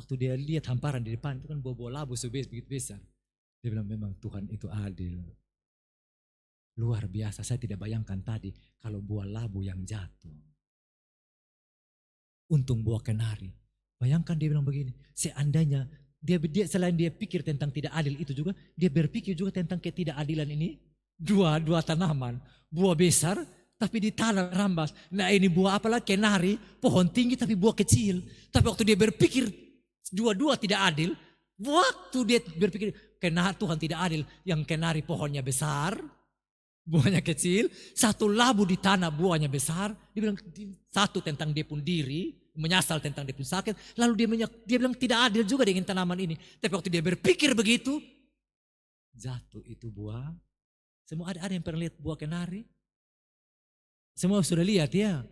Waktu dia lihat hamparan di depan itu kan buah-buah labu begitu besar. Dia bilang memang Tuhan itu adil. Luar biasa, saya tidak bayangkan tadi kalau buah labu yang jatuh. Untung buah kenari. Bayangkan dia bilang begini, seandainya dia selain dia pikir tentang tidak adil itu juga, dia berpikir juga tentang ketidakadilan ini. Dua tanaman, buah besar tapi di tanah rambas. Nah ini buah apalah, kenari, pohon tinggi tapi buah kecil. Tapi waktu dia berpikir dua-dua tidak adil, waktu dia berpikir Tuhan tidak adil, yang kenari pohonnya besar, buahnya kecil, satu labu di tanah buahnya besar. Dia bilang satu tentang dia pun diri, menyesal tentang dia pun sakit. Lalu dia bilang tidak adil juga dengan tanaman ini. Tapi waktu dia berpikir begitu, jatuh itu buah. Semua ada yang pernah lihat buah kenari? Semua sudah lihat ya.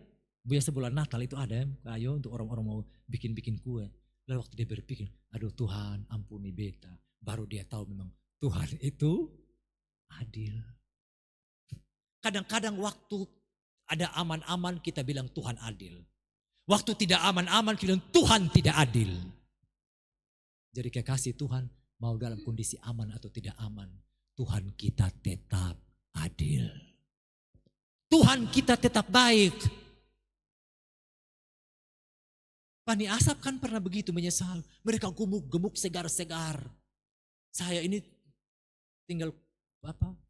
Biasa bulan Natal itu ada kayu untuk orang-orang mau bikin kue. Lalu waktu dia berpikir, aduh Tuhan ampuni beta. Baru dia tahu memang Tuhan itu adil. Kadang-kadang waktu ada aman-aman kita bilang Tuhan adil. Waktu tidak aman-aman kita bilang Tuhan tidak adil. Jadi kekasih Tuhan, mau dalam kondisi aman atau tidak aman, Tuhan kita tetap adil. Tuhan kita tetap baik. Bani Asap kan pernah begitu menyesal. Mereka gemuk segar-segar. Saya ini tinggal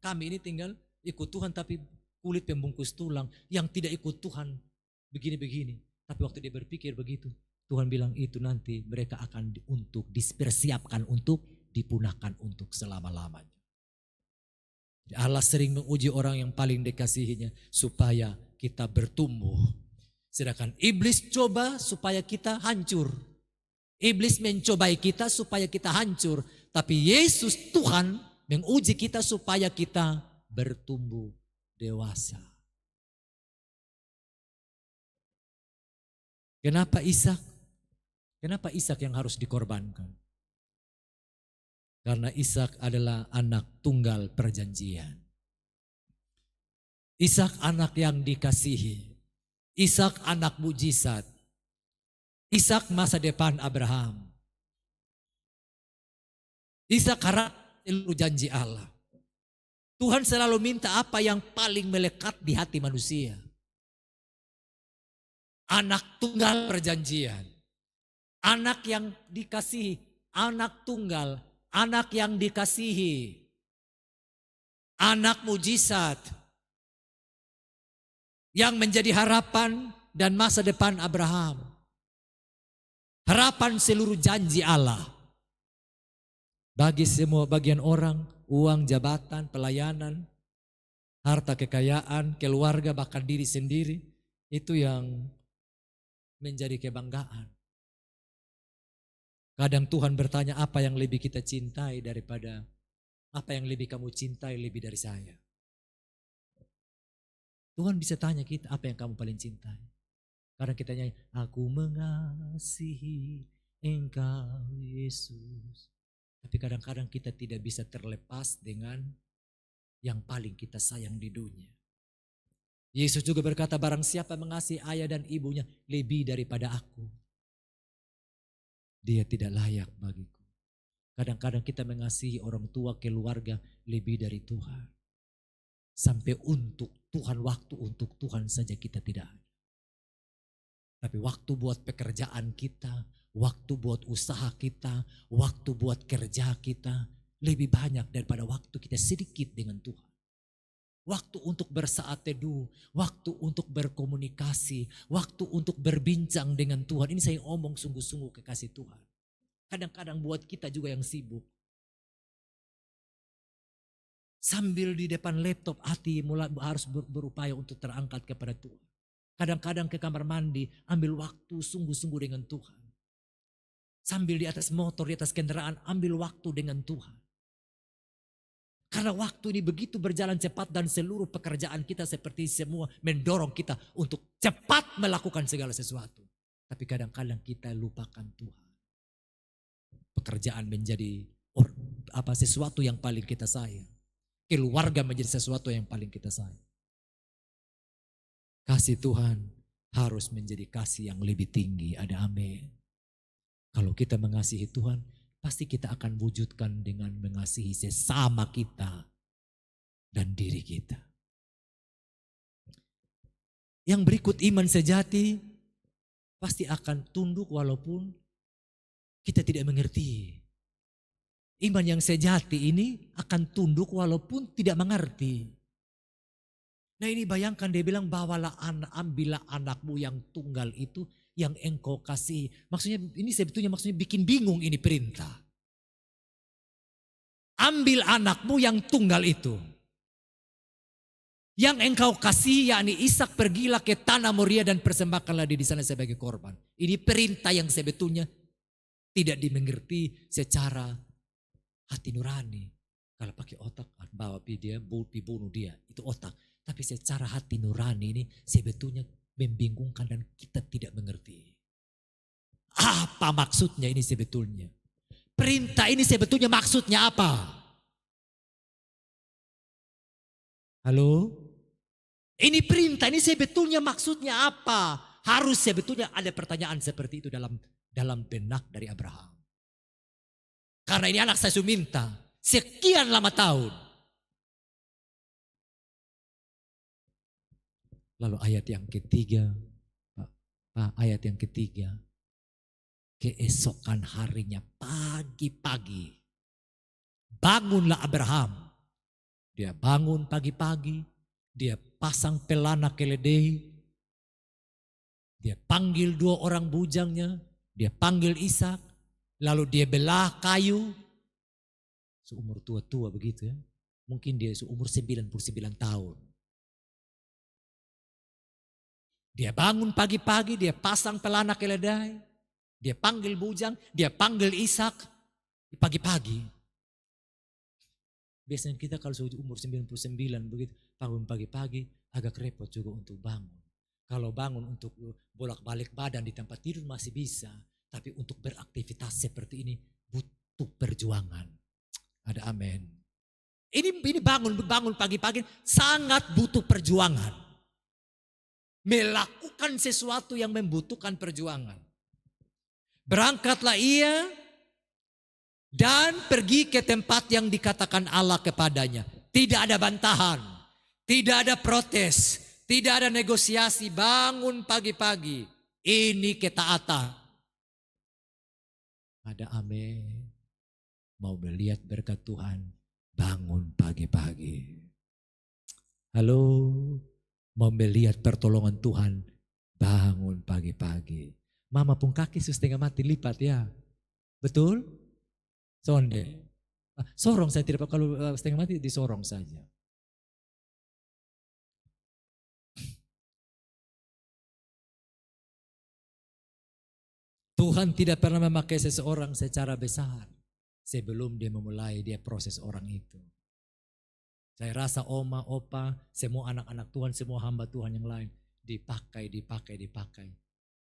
kami ini tinggal ikut Tuhan tapi kulit pembungkus tulang. Yang tidak ikut Tuhan begini-begini. Tapi waktu dia berpikir begitu, Tuhan bilang itu nanti mereka akan dipersiapkan untuk dipunahkan untuk selama-lamanya. Allah sering menguji orang yang paling dikasihinya supaya kita bertumbuh. Sedangkan iblis coba supaya kita hancur. Iblis mencobai kita supaya kita hancur. Tapi Yesus Tuhan menguji kita supaya kita bertumbuh dewasa. Kenapa Ishak? Kenapa Ishak yang harus dikorbankan? Karena Ishak adalah anak tunggal perjanjian. Ishak anak yang dikasihi. Ishak anak mujizat. Ishak masa depan Abraham. Ishak harap seluruh janji Allah. Tuhan selalu minta apa yang paling melekat di hati manusia. Anak tunggal perjanjian. Anak yang dikasihi. Anak tunggal. Anak yang dikasihi. Anak mujizat. Yang menjadi harapan dan masa depan Abraham. Harapan seluruh janji Allah. Bagi semua bagian orang, uang, jabatan, pelayanan, harta kekayaan, keluarga, bahkan diri sendiri. Itu yang menjadi kebanggaan. Kadang Tuhan bertanya apa yang lebih kita cintai daripada apa yang lebih kamu cintai lebih dari saya. Tuhan bisa tanya kita apa yang kamu paling cintai. Kadang kita nyanyi, aku mengasihi Engkau Yesus. Tapi kadang-kadang kita tidak bisa terlepas dengan yang paling kita sayang di dunia. Yesus juga berkata, barang siapa mengasihi ayah dan ibunya lebih daripada aku, dia tidak layak bagiku. Kadang-kadang kita mengasihi orang tua, keluarga lebih dari Tuhan. Sampai untuk Tuhan, waktu untuk Tuhan saja kita tidak ada. Tapi waktu buat pekerjaan kita, waktu buat usaha kita, waktu buat kerja kita lebih banyak daripada waktu kita sedikit dengan Tuhan. waktu untuk bersaat teduh, waktu untuk berkomunikasi, waktu untuk berbincang dengan Tuhan. Ini saya omong sungguh-sungguh kekasih Tuhan. Kadang-kadang buat kita juga yang sibuk. Sambil di depan laptop hati mulai harus berupaya untuk terangkat kepada Tuhan. Kadang-kadang ke kamar mandi ambil waktu sungguh-sungguh dengan Tuhan. Sambil di atas motor, di atas kendaraan ambil waktu dengan Tuhan. Karena waktu ini begitu berjalan cepat dan seluruh pekerjaan kita seperti semua mendorong kita untuk cepat melakukan segala sesuatu. Tapi kadang-kadang kita lupakan Tuhan. Pekerjaan menjadi sesuatu yang paling kita sayang. Keluarga menjadi sesuatu yang paling kita sayang. Kasih Tuhan harus menjadi kasih yang lebih tinggi. Ada amin. Kalau kita mengasihi Tuhan, pasti kita akan wujudkan dengan mengasihi sesama kita dan diri kita. Yang berikut iman sejati pasti akan tunduk walaupun kita tidak mengerti. Iman yang sejati ini akan tunduk walaupun tidak mengerti. Nah ini bayangkan dia bilang ambillah anakmu yang tunggal itu yang engkau kasih. Maksudnya ini sebetulnya maksudnya bikin bingung ini perintah. Ambil anakmu yang tunggal itu. Yang engkau kasih yakni Ishak, pergilah ke tanah Moria dan persembahkanlah dia di sana sebagai korban. Ini perintah yang sebetulnya tidak dimengerti secara hati nurani. Kalau pakai otak, bawa dia, bunuh dia. Itu otak. Tapi secara hati nurani ini sebetulnya membingungkan dan kita tidak mengerti. Apa maksudnya ini sebetulnya? Perintah ini sebetulnya maksudnya apa? Halo? Ini perintah ini sebetulnya maksudnya apa? Harus sebetulnya ada pertanyaan seperti itu dalam benak dari Abraham. Karena ini anak saya sudah minta sekian lama tahun. Lalu ayat yang ketiga, ayat yang ketiga, keesokan harinya pagi-pagi, bangunlah Abraham. Dia bangun pagi-pagi, dia pasang pelana keledai, dia panggil 2 orang bujangnya, dia panggil Ishak, lalu dia belah kayu, seumur tua-tua begitu ya, mungkin dia seumur 99 tahun. Dia bangun pagi-pagi, dia pasang pelana keledai, dia panggil bujang, dia panggil Ishak pagi-pagi. Biasanya kita kalau sudah umur 99 begitu, bangun pagi-pagi agak repot juga untuk bangun. Kalau bangun untuk bolak-balik badan di tempat tidur masih bisa, tapi untuk beraktivitas seperti ini butuh perjuangan. Ada amin. Ini bangun pagi-pagi sangat butuh perjuangan. Melakukan sesuatu yang membutuhkan perjuangan. Berangkatlah ia dan pergi ke tempat yang dikatakan Allah kepadanya. Tidak ada bantahan, tidak ada protes, tidak ada negosiasi. Bangun pagi-pagi. Ini ketaatan. Ada amin. Mau melihat berkat Tuhan, bangun pagi-pagi. Halo. Mau melihat pertolongan Tuhan, bangun pagi-pagi. Mama pun kaki setengah mati lipat ya. Betul? Sonde. Sorong saya tidak, kalau setengah mati disorong saja. Tuhan tidak pernah memakai seseorang secara besar sebelum dia memulai dia proses orang itu. Saya rasa oma, opa, semua anak-anak Tuhan, semua hamba Tuhan yang lain dipakai.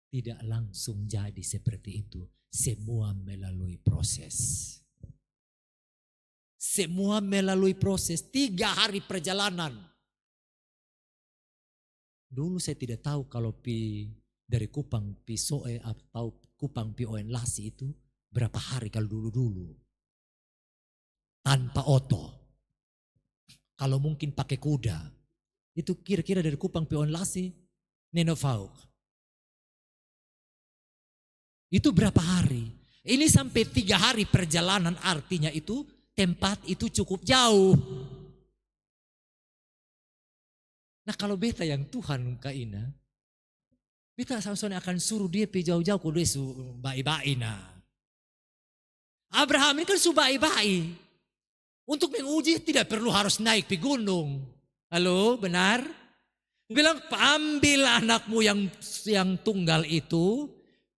Tidak langsung jadi seperti itu. Semua melalui proses. Semua melalui proses. 3 hari perjalanan. Dulu saya tidak tahu kalau dari Kupang Soe atau Kupang Oen Lasi itu berapa hari kalau dulu-dulu. Tanpa oto. Kalau mungkin pakai kuda. Itu kira-kira dari Kupang Oen Lasi, Nenovauk. Itu berapa hari? Ini sampai 3 hari perjalanan, artinya itu tempat itu cukup jauh. Nah kalau beta yang Tuhan kaina, beta sama akan suruh dia pergi jauh-jauh ke dia su baik-baik nah. Abraham ini kan su baik-baik. Untuk menguji tidak perlu harus naik ke gunung. Halo, benar? Bilang ambil anakmu yang tunggal itu,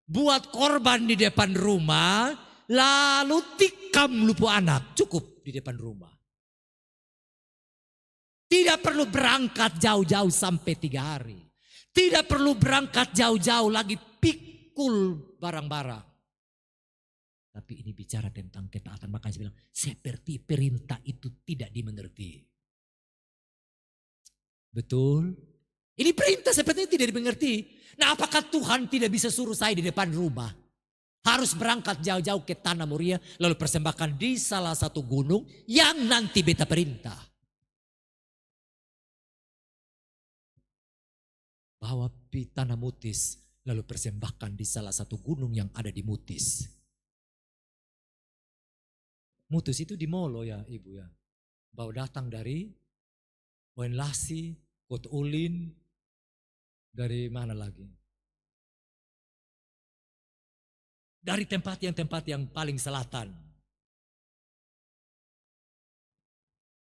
buat korban di depan rumah, lalu tikam lupu anak, cukup di depan rumah. Tidak perlu berangkat jauh-jauh sampai 3 hari. Tidak perlu berangkat jauh-jauh lagi pikul barang-barang. Tapi ini bicara tentang ketaatan. Makanya saya bilang seperti perintah itu tidak dimengerti. Betul? Ini perintah sepertinya tidak dimengerti. Nah apakah Tuhan tidak bisa suruh saya di depan rumah? Harus berangkat jauh-jauh ke Tanah Moria. Lalu persembahkan di salah satu gunung yang nanti beta perintah. Bawa di Tanah Mutis. Lalu persembahkan di salah satu gunung yang ada di Mutis. Mutis itu di Molo ya ibu ya. Bawa datang dari Wenlasi, Kot Ulin, dari mana lagi? Dari tempat yang paling selatan.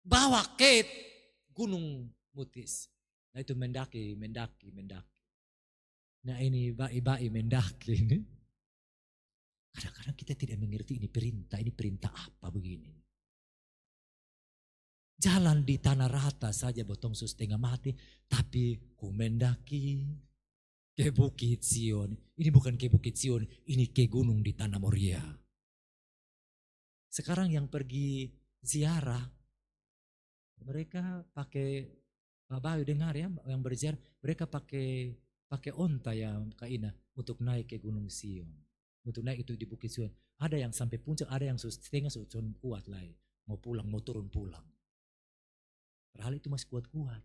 Bawa ke Gunung Mutis. Nah itu mendaki. Nah ini baik-baik mendaki. Kadang-kadang kita tidak mengerti ini perintah apa begini. Jalan di tanah rata saja botong setengah mati, tapi ku mendaki ke Bukit Sion. Ini bukan ke Bukit Sion, ini ke gunung di Tanah Moria. Sekarang yang pergi ziarah, mereka pakai Bapak dengar ya, yang berziarah, mereka pakai onta yang kaina untuk naik ke Gunung Sion. Untuk naik itu di Bukit Sion. Ada yang sampai puncak, ada yang setengah sudah kuat lah. Mau pulang, mau turun pulang. Padahal itu masih kuat-kuat.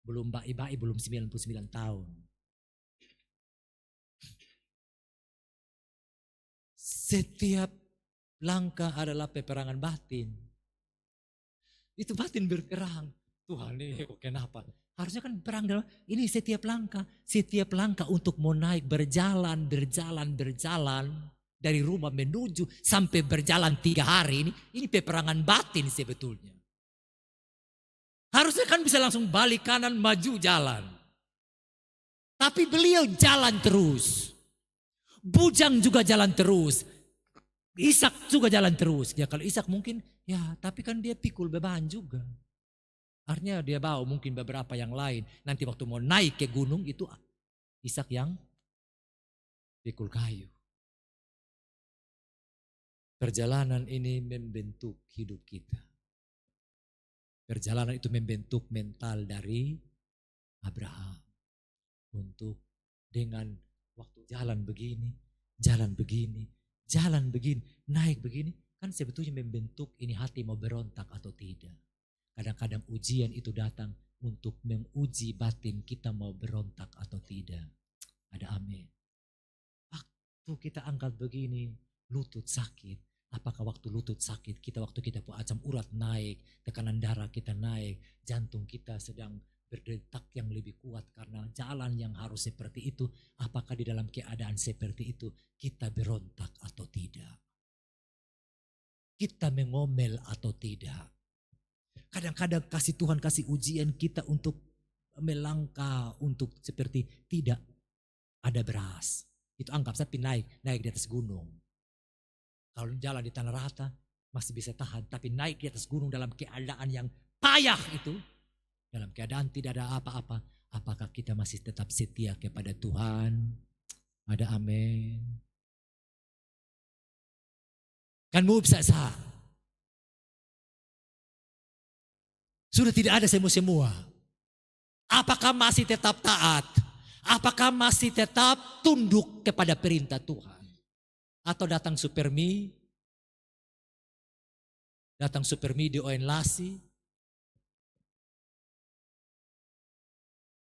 Belum baik-baik, belum 99 tahun. Setiap langkah adalah peperangan batin. Itu batin berperang. Tuhan ini kenapa? Harusnya kan perang dalam ini setiap langkah untuk mau naik berjalan dari rumah menuju sampai berjalan 3 hari ini peperangan batin sebetulnya. Harusnya kan bisa langsung balik kanan maju jalan. Tapi beliau jalan terus. Bujang juga jalan terus. Ishak juga jalan terus. Ya kalau Ishak mungkin ya tapi kan dia pikul beban juga. Artinya dia bawa mungkin beberapa yang lain. Nanti waktu mau naik ke gunung itu Ishak yang pikul kayu. Perjalanan ini membentuk hidup kita. Perjalanan itu membentuk mental dari Abraham. Untuk dengan waktu jalan begini, naik begini. Kan sebetulnya membentuk ini hati mau berontak atau tidak. Kadang-kadang ujian itu datang untuk menguji batin kita mau berontak atau tidak. Ada amin. Waktu kita angkat begini, lutut sakit. Apakah waktu lutut sakit, waktu kita asam urat naik, tekanan darah kita naik, jantung kita sedang berdetak yang lebih kuat karena jalan yang harus seperti itu. Apakah di dalam keadaan seperti itu kita berontak atau tidak? Kita mengomel atau tidak? Kadang-kadang Tuhan kasih ujian kita untuk melangkah untuk seperti tidak ada beras. Itu anggap sapi naik di atas gunung. Kalau jalan di tanah rata masih bisa tahan. Tapi naik di atas gunung dalam keadaan yang payah itu. Dalam keadaan tidak ada apa-apa. Apakah kita masih tetap setia kepada Tuhan? Ada amin. Kan mau bisa sah. Sudah tidak ada semua. Apakah masih tetap taat? Apakah masih tetap tunduk kepada perintah Tuhan? Atau datang supermi di Oenlasi,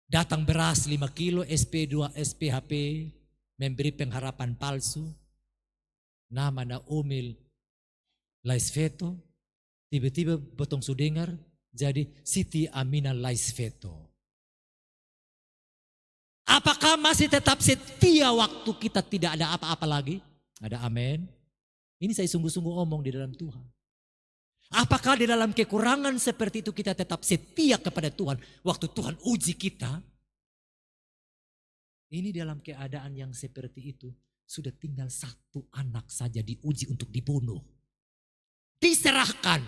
datang beras 5 kilo, SP2, SPHP, memberi pengharapan palsu, nama Naomi Laisveto, tiba-tiba potong sudengar, jadi Siti Aminah Laisveto. Apakah masih tetap setia waktu kita tidak ada apa-apa lagi? Ada amin. Ini saya sungguh-sungguh omong di dalam Tuhan. Apakah di dalam kekurangan seperti itu kita tetap setia kepada Tuhan waktu Tuhan uji kita? Ini dalam keadaan yang seperti itu sudah tinggal satu anak saja diuji untuk dibunuh. Diserahkan.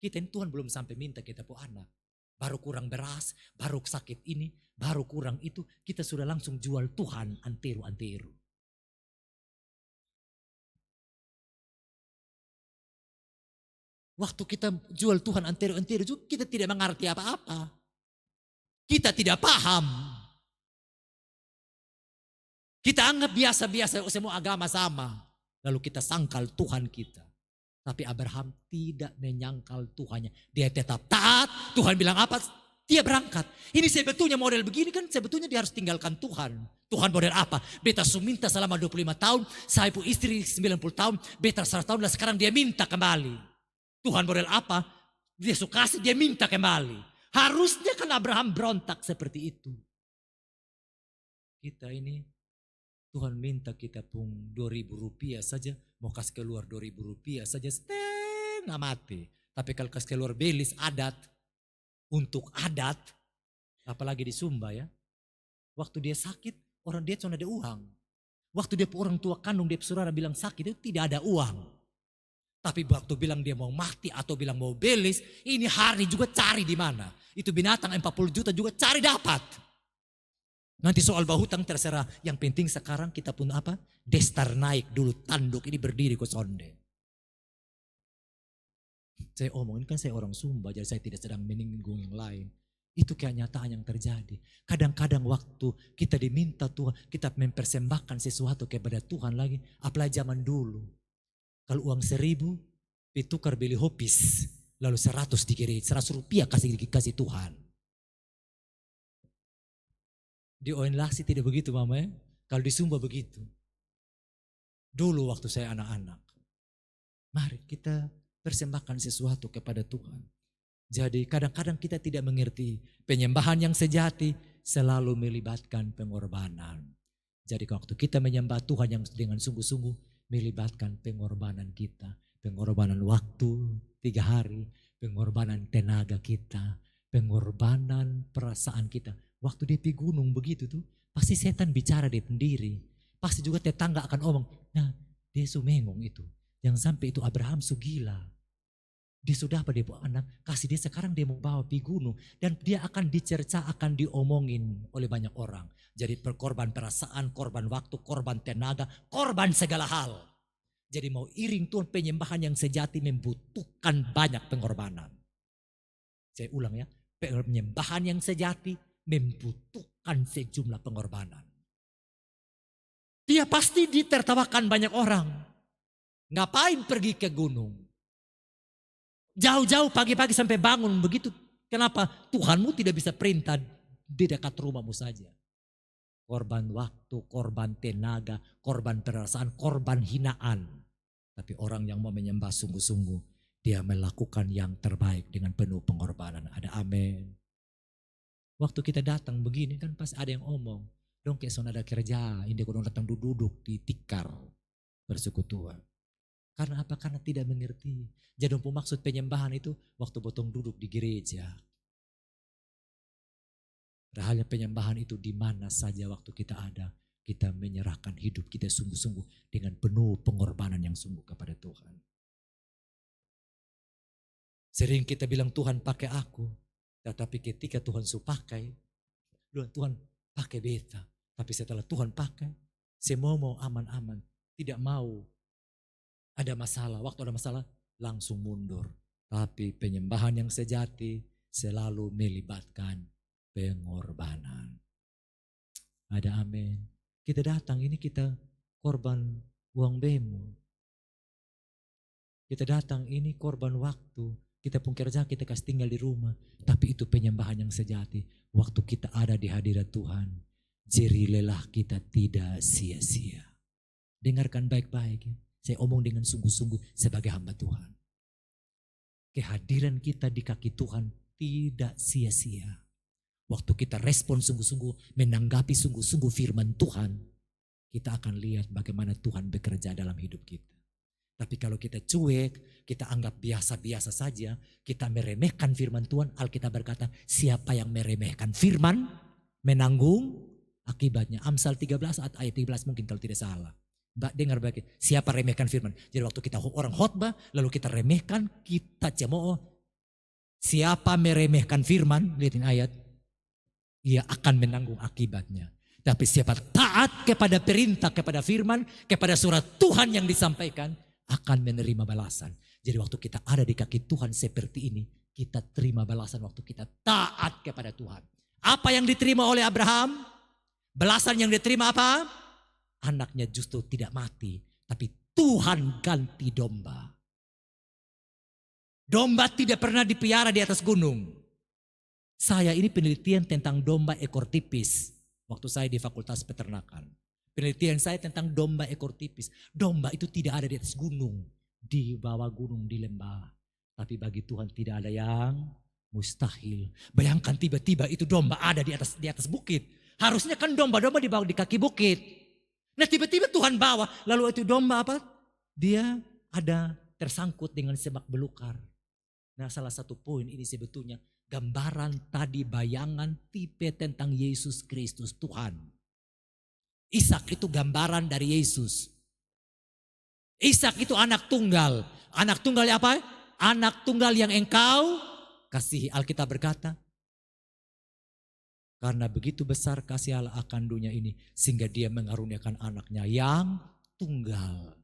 Kita ini Tuhan belum sampai minta kita po anak. Baru kurang beras, baru sakit ini, baru kurang itu. Kita sudah langsung jual Tuhan antero-antero. Waktu kita jual Tuhan antero-antero juga kita tidak mengerti apa-apa. Kita tidak paham. Kita anggap biasa-biasa semua agama sama. Lalu kita sangkal Tuhan kita. Tapi Abraham tidak menyangkal Tuhannya. Dia tetap taat. Tuhan bilang apa? Dia berangkat. Ini sebetulnya model begini kan sebetulnya dia harus tinggalkan Tuhan. Tuhan model apa? Beta minta selama 25 tahun. Saya pun istri 90 tahun. Beta 100 tahun dan sekarang dia minta kembali. Tuhan model apa? Dia suka kasih, dia minta kembali. Harusnya kan Abraham berontak seperti itu. Kita ini, Tuhan minta kita pun 2.000 rupiah saja. Mau kasih keluar 2.000 rupiah saja, setengah mati. Tapi kalau kasih keluar belis adat, untuk adat, apalagi di Sumba ya. Waktu dia sakit, orang dia cuma ada uang. Waktu dia orang tua kandung, dia saudara bilang sakit, itu tidak ada uang. Tapi waktu bilang dia mau mati atau bilang mau belis, ini hari juga cari di mana. Itu binatang 40 juta juga cari dapat. Nanti soal bahutang terserah. Yang penting sekarang kita pun apa? Destar naik dulu, tanduk ini berdiri ke sonde. Saya omongin kan saya orang Sumba, jadi saya tidak sedang menyinggung yang lain. Itu kenyataan yang terjadi. Kadang-kadang waktu kita diminta Tuhan, kita mempersembahkan sesuatu kepada Tuhan lagi. Apalagi zaman dulu. Kalau uang 1.000 ditukar beli hopis, lalu 100 dikirim, 100 rupiah kasih Tuhan. Di Oenlasi tidak begitu mama ya. Kalau di Sumba begitu. Dulu waktu saya anak-anak. Mari kita persembahkan sesuatu kepada Tuhan. Jadi kadang-kadang kita tidak mengerti. Penyembahan yang sejati selalu melibatkan pengorbanan. Jadi waktu kita menyembah Tuhan yang dengan sungguh-sungguh, melibatkan pengorbanan kita. Pengorbanan waktu 3 hari. Pengorbanan tenaga kita. Pengorbanan perasaan kita. Waktu dia pergi gunung begitu tuh. Pasti setan bicara dia sendiri. Pasti juga tetangga akan omong. Nah dia sumengong itu. Yang sampai itu Abraham gila. Dia sudah apa dia anak. Kasih dia sekarang dia mau bawa pergi gunung. Dan dia akan dicerca, akan diomongin oleh banyak orang. Jadi korban perasaan, korban waktu, korban tenaga, korban segala hal. Jadi mau iring Tuhan penyembahan yang sejati membutuhkan banyak pengorbanan. Saya ulang ya, penyembahan yang sejati membutuhkan sejumlah pengorbanan. Dia pasti ditertawakan banyak orang. Ngapain pergi ke gunung? Jauh-jauh pagi-pagi sampai bangun begitu. Kenapa? Tuhanmu tidak bisa perintah di dekat rumahmu saja. Korban waktu, korban tenaga, korban perasaan, korban hinaan. Tapi orang yang mau menyembah sungguh-sungguh, dia melakukan yang terbaik dengan penuh pengorbanan. Ada amin. Waktu kita datang begini kan pasti ada yang omong. Dong kayak son ada kerja, ini kau datang duduk di tikar bersekutuan. Karena apa? Karena tidak mengerti. Jadi maksud penyembahan itu waktu botong duduk di gereja. Halnya penyembahan itu di mana saja waktu kita ada, kita menyerahkan hidup kita sungguh-sungguh dengan penuh pengorbanan yang sungguh kepada Tuhan. Sering kita bilang Tuhan pakai aku, tetapi ketika Tuhan pakai, Tuhan pakai beta. Tapi setelah Tuhan pakai, semua mau aman-aman, tidak mau ada masalah. Waktu ada masalah langsung mundur. Tapi penyembahan yang sejati selalu melibatkan pengorbanan. Ada amin. Kita datang ini kita korban uang bemo. Kita datang ini korban waktu. Kita pun kerja kita kasih tinggal di rumah. Tapi itu penyembahan yang sejati. Waktu kita ada di hadirat Tuhan. Jerih lelah kita tidak sia-sia. Dengarkan baik-baik ya. Saya omong dengan sungguh-sungguh sebagai hamba Tuhan. Kehadiran kita di kaki Tuhan tidak sia-sia. Waktu kita respon sungguh-sungguh, menanggapi sungguh-sungguh firman Tuhan, kita akan lihat bagaimana Tuhan bekerja dalam hidup kita. Tapi kalau kita cuek, kita anggap biasa-biasa saja, kita meremehkan firman Tuhan, Alkitab berkata, siapa yang meremehkan firman, menanggung akibatnya. Amsal 13 ayat 13 mungkin kalau tidak salah. Mbak dengar baik, siapa remehkan firman. Jadi waktu kita orang khotbah, lalu kita remehkan, kita cemooh. Siapa meremehkan firman, lihatin ayat, ia akan menanggung akibatnya. Tapi siapa taat kepada perintah, kepada firman, kepada surat Tuhan yang disampaikan, akan menerima balasan. Jadi waktu kita ada di kaki Tuhan seperti ini, kita terima balasan waktu kita taat kepada Tuhan. Apa yang diterima oleh Abraham? Balasan yang diterima apa? Anaknya justru tidak mati, tapi Tuhan ganti domba. Domba tidak pernah dipiara di atas gunung. Saya ini penelitian tentang domba ekor tipis waktu saya di Fakultas Peternakan. Penelitian saya tentang domba ekor tipis. Domba itu tidak ada di atas gunung, di bawah gunung, di lembah. Tapi bagi Tuhan tidak ada yang mustahil. Bayangkan tiba-tiba itu domba ada di atas bukit. Harusnya kan domba-domba dibawa di kaki bukit. Nah tiba-tiba Tuhan bawa, lalu itu domba apa? Dia ada tersangkut dengan semak belukar. Nah salah satu poin ini sebetulnya gambaran tadi, bayangan tipe tentang Yesus Kristus Tuhan. Ishak itu gambaran dari Yesus. Ishak itu anak tunggal. Anak tunggal apa? Anak tunggal yang engkau kasihi. Alkitab berkata, karena begitu besar kasih Allah akan dunia ini, sehingga dia mengaruniakan anaknya yang tunggal.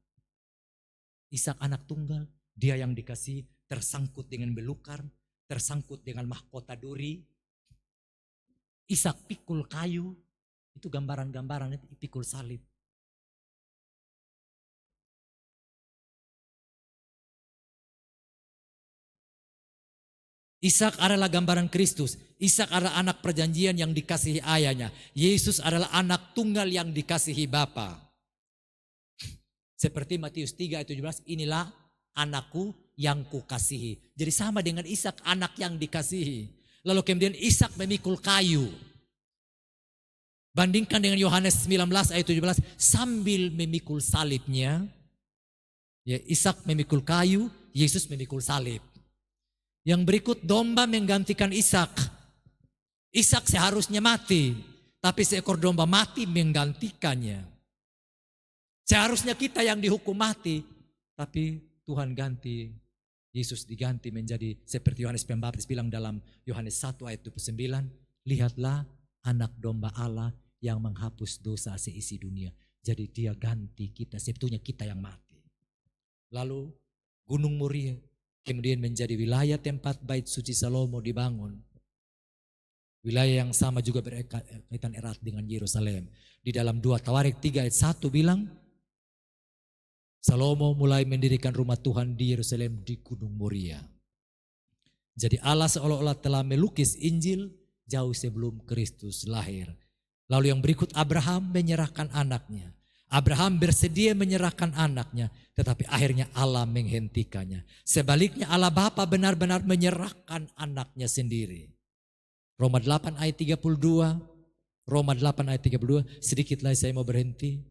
Ishak anak tunggal, dia yang dikasih tersangkut dengan belukar, tersangkut dengan mahkota duri. Ishak pikul kayu, itu gambaran-gambaran itu pikul salib. Ishak adalah gambaran Kristus. Ishak adalah anak perjanjian yang dikasihi ayahnya. Yesus adalah anak tunggal yang dikasihi Bapa. Seperti Matius 3 ayat 17, inilah anakku yang kukasihi. Jadi sama dengan Ishak, anak yang dikasihi. Lalu kemudian Ishak memikul kayu. Bandingkan dengan Yohanes 19 ayat 17, sambil memikul salibnya, ya Ishak memikul kayu, Yesus memikul salib. Yang berikut domba menggantikan Ishak. Ishak seharusnya mati, tapi seekor domba mati menggantikannya. Seharusnya kita yang dihukum mati, tapi Tuhan ganti, Yesus diganti menjadi seperti Yohanes Pembaptis bilang dalam Yohanes 1 ayat 29, lihatlah anak domba Allah yang menghapus dosa seisi dunia. Jadi dia ganti kita, sebetulnya kita yang mati. Lalu Gunung Moria kemudian menjadi wilayah tempat bait suci Salomo dibangun. Wilayah yang sama juga berkaitan erat dengan Yerusalem. Di dalam 2 Tawarik 3 ayat 1 bilang, Salomo mulai mendirikan rumah Tuhan di Yerusalem di Gunung Moria. Jadi Allah seolah-olah telah melukis Injil jauh sebelum Kristus lahir. Lalu yang berikut Abraham menyerahkan anaknya. Abraham bersedia menyerahkan anaknya, tetapi akhirnya Allah menghentikannya. Sebaliknya Allah Bapa benar-benar menyerahkan anaknya sendiri. Roma 8 ayat 32, Roma 8 ayat 32, sedikit lagi saya mau berhenti.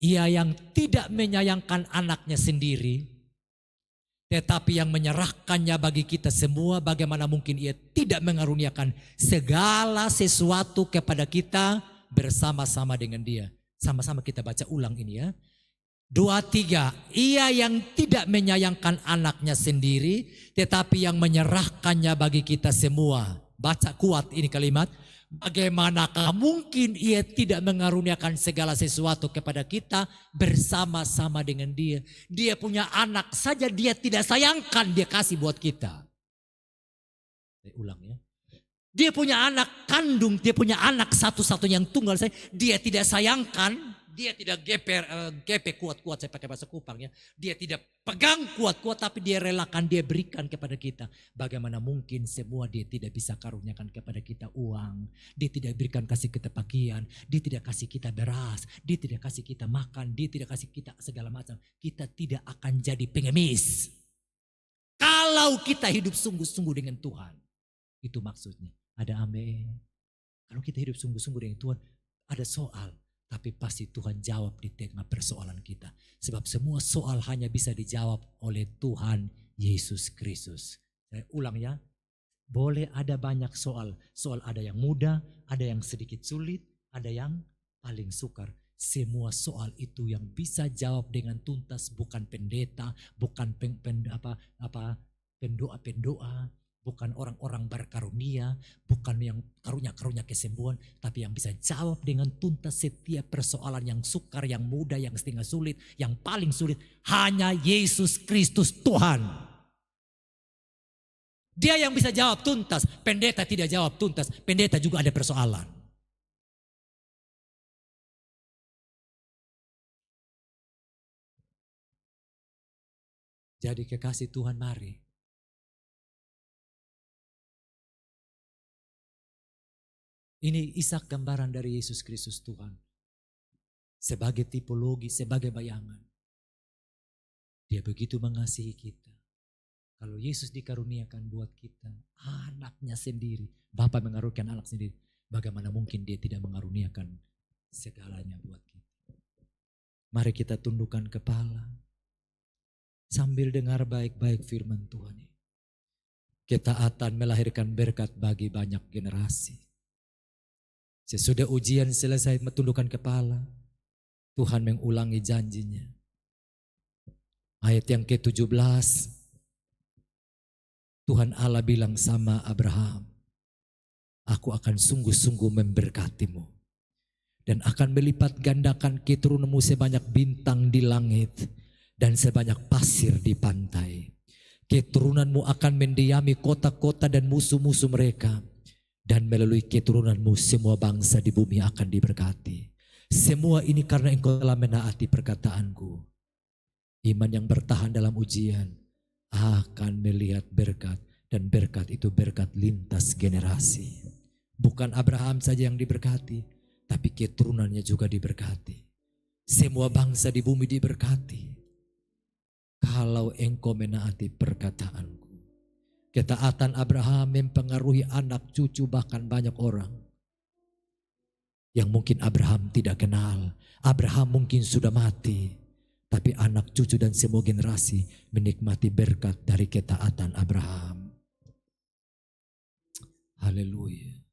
Ia yang tidak menyayangkan anaknya sendiri, tetapi yang menyerahkannya bagi kita semua, bagaimana mungkin ia tidak mengaruniakan segala sesuatu kepada kita bersama-sama dengan dia. Sama-sama kita baca ulang ini ya. 2-3, ia yang tidak menyayangkan anaknya sendiri, tetapi yang menyerahkannya bagi kita semua. Baca kuat ini kalimat. Bagaimanakah mungkin ia tidak mengaruniakan segala sesuatu kepada kita bersama-sama dengan dia. Dia punya anak saja dia tidak sayangkan, dia kasih buat kita. Saya ulang ya. Dia punya anak kandung, dia punya anak satu-satunya yang tunggal saya, dia tidak sayangkan, dia tidak gepe kuat-kuat, saya pakai bahasa Kupang ya. Dia tidak pegang kuat-kuat tapi dia relakan, dia berikan kepada kita. Bagaimana mungkin semua dia tidak bisa karuniakan kepada kita uang. Dia tidak berikan kasih kita pakaian, dia tidak kasih kita beras, dia tidak kasih kita makan, dia tidak kasih kita segala macam. Kita tidak akan jadi pengemis. Kalau kita hidup sungguh-sungguh dengan Tuhan. Itu maksudnya. Ada amin. Kalau kita hidup sungguh-sungguh dengan Tuhan, ada soal. Tapi pasti Tuhan jawab di tengah persoalan kita. Sebab semua soal hanya bisa dijawab oleh Tuhan Yesus Kristus. Saya ulang ya. Boleh ada banyak soal. Soal ada yang mudah, ada yang sedikit sulit, ada yang paling sukar. Semua soal itu yang bisa jawab dengan tuntas bukan pendeta, bukan pendoa-pendoa, bukan orang-orang berkarunia, bukan yang karunia-karunia kesembuhan, tapi yang bisa jawab dengan tuntas setiap persoalan yang sukar, yang mudah, yang setengah sulit, yang paling sulit, hanya Yesus Kristus Tuhan. Dia yang bisa jawab tuntas, pendeta tidak jawab tuntas, pendeta juga ada persoalan. Jadi kekasih Tuhan, mari ini Ishak gambaran dari Yesus Kristus Tuhan. Sebagai tipologi, sebagai bayangan. Dia begitu mengasihi kita. Kalau Yesus dikaruniakan buat kita, anaknya sendiri. Bapa mengaruniakan anak sendiri. Bagaimana mungkin dia tidak mengaruniakan segalanya buat kita. Mari kita tundukkan kepala. Sambil dengar baik-baik firman Tuhan. Ketaatan melahirkan berkat bagi banyak generasi. Sesudah ujian selesai tundukkan kepala, Tuhan mengulangi janjinya. Ayat yang ke-17, Tuhan Allah bilang sama Abraham, aku akan sungguh-sungguh memberkatimu. Dan akan melipat gandakan keturunanmu sebanyak bintang di langit dan sebanyak pasir di pantai. Keturunanmu akan mendiami kota-kota dan musuh-musuh mereka. Dan melalui keturunanmu semua bangsa di bumi akan diberkati. Semua ini karena engkau telah menaati perkataanku. Iman yang bertahan dalam ujian akan melihat berkat. Dan berkat itu berkat lintas generasi. Bukan Abraham saja yang diberkati, tapi keturunannya juga diberkati. Semua bangsa di bumi diberkati. Kalau engkau menaati perkataanku. Ketaatan Abraham mempengaruhi anak cucu bahkan banyak orang. Yang mungkin Abraham tidak kenal. Abraham mungkin sudah mati. Tapi anak cucu dan semua generasi menikmati berkat dari ketaatan Abraham. Haleluya.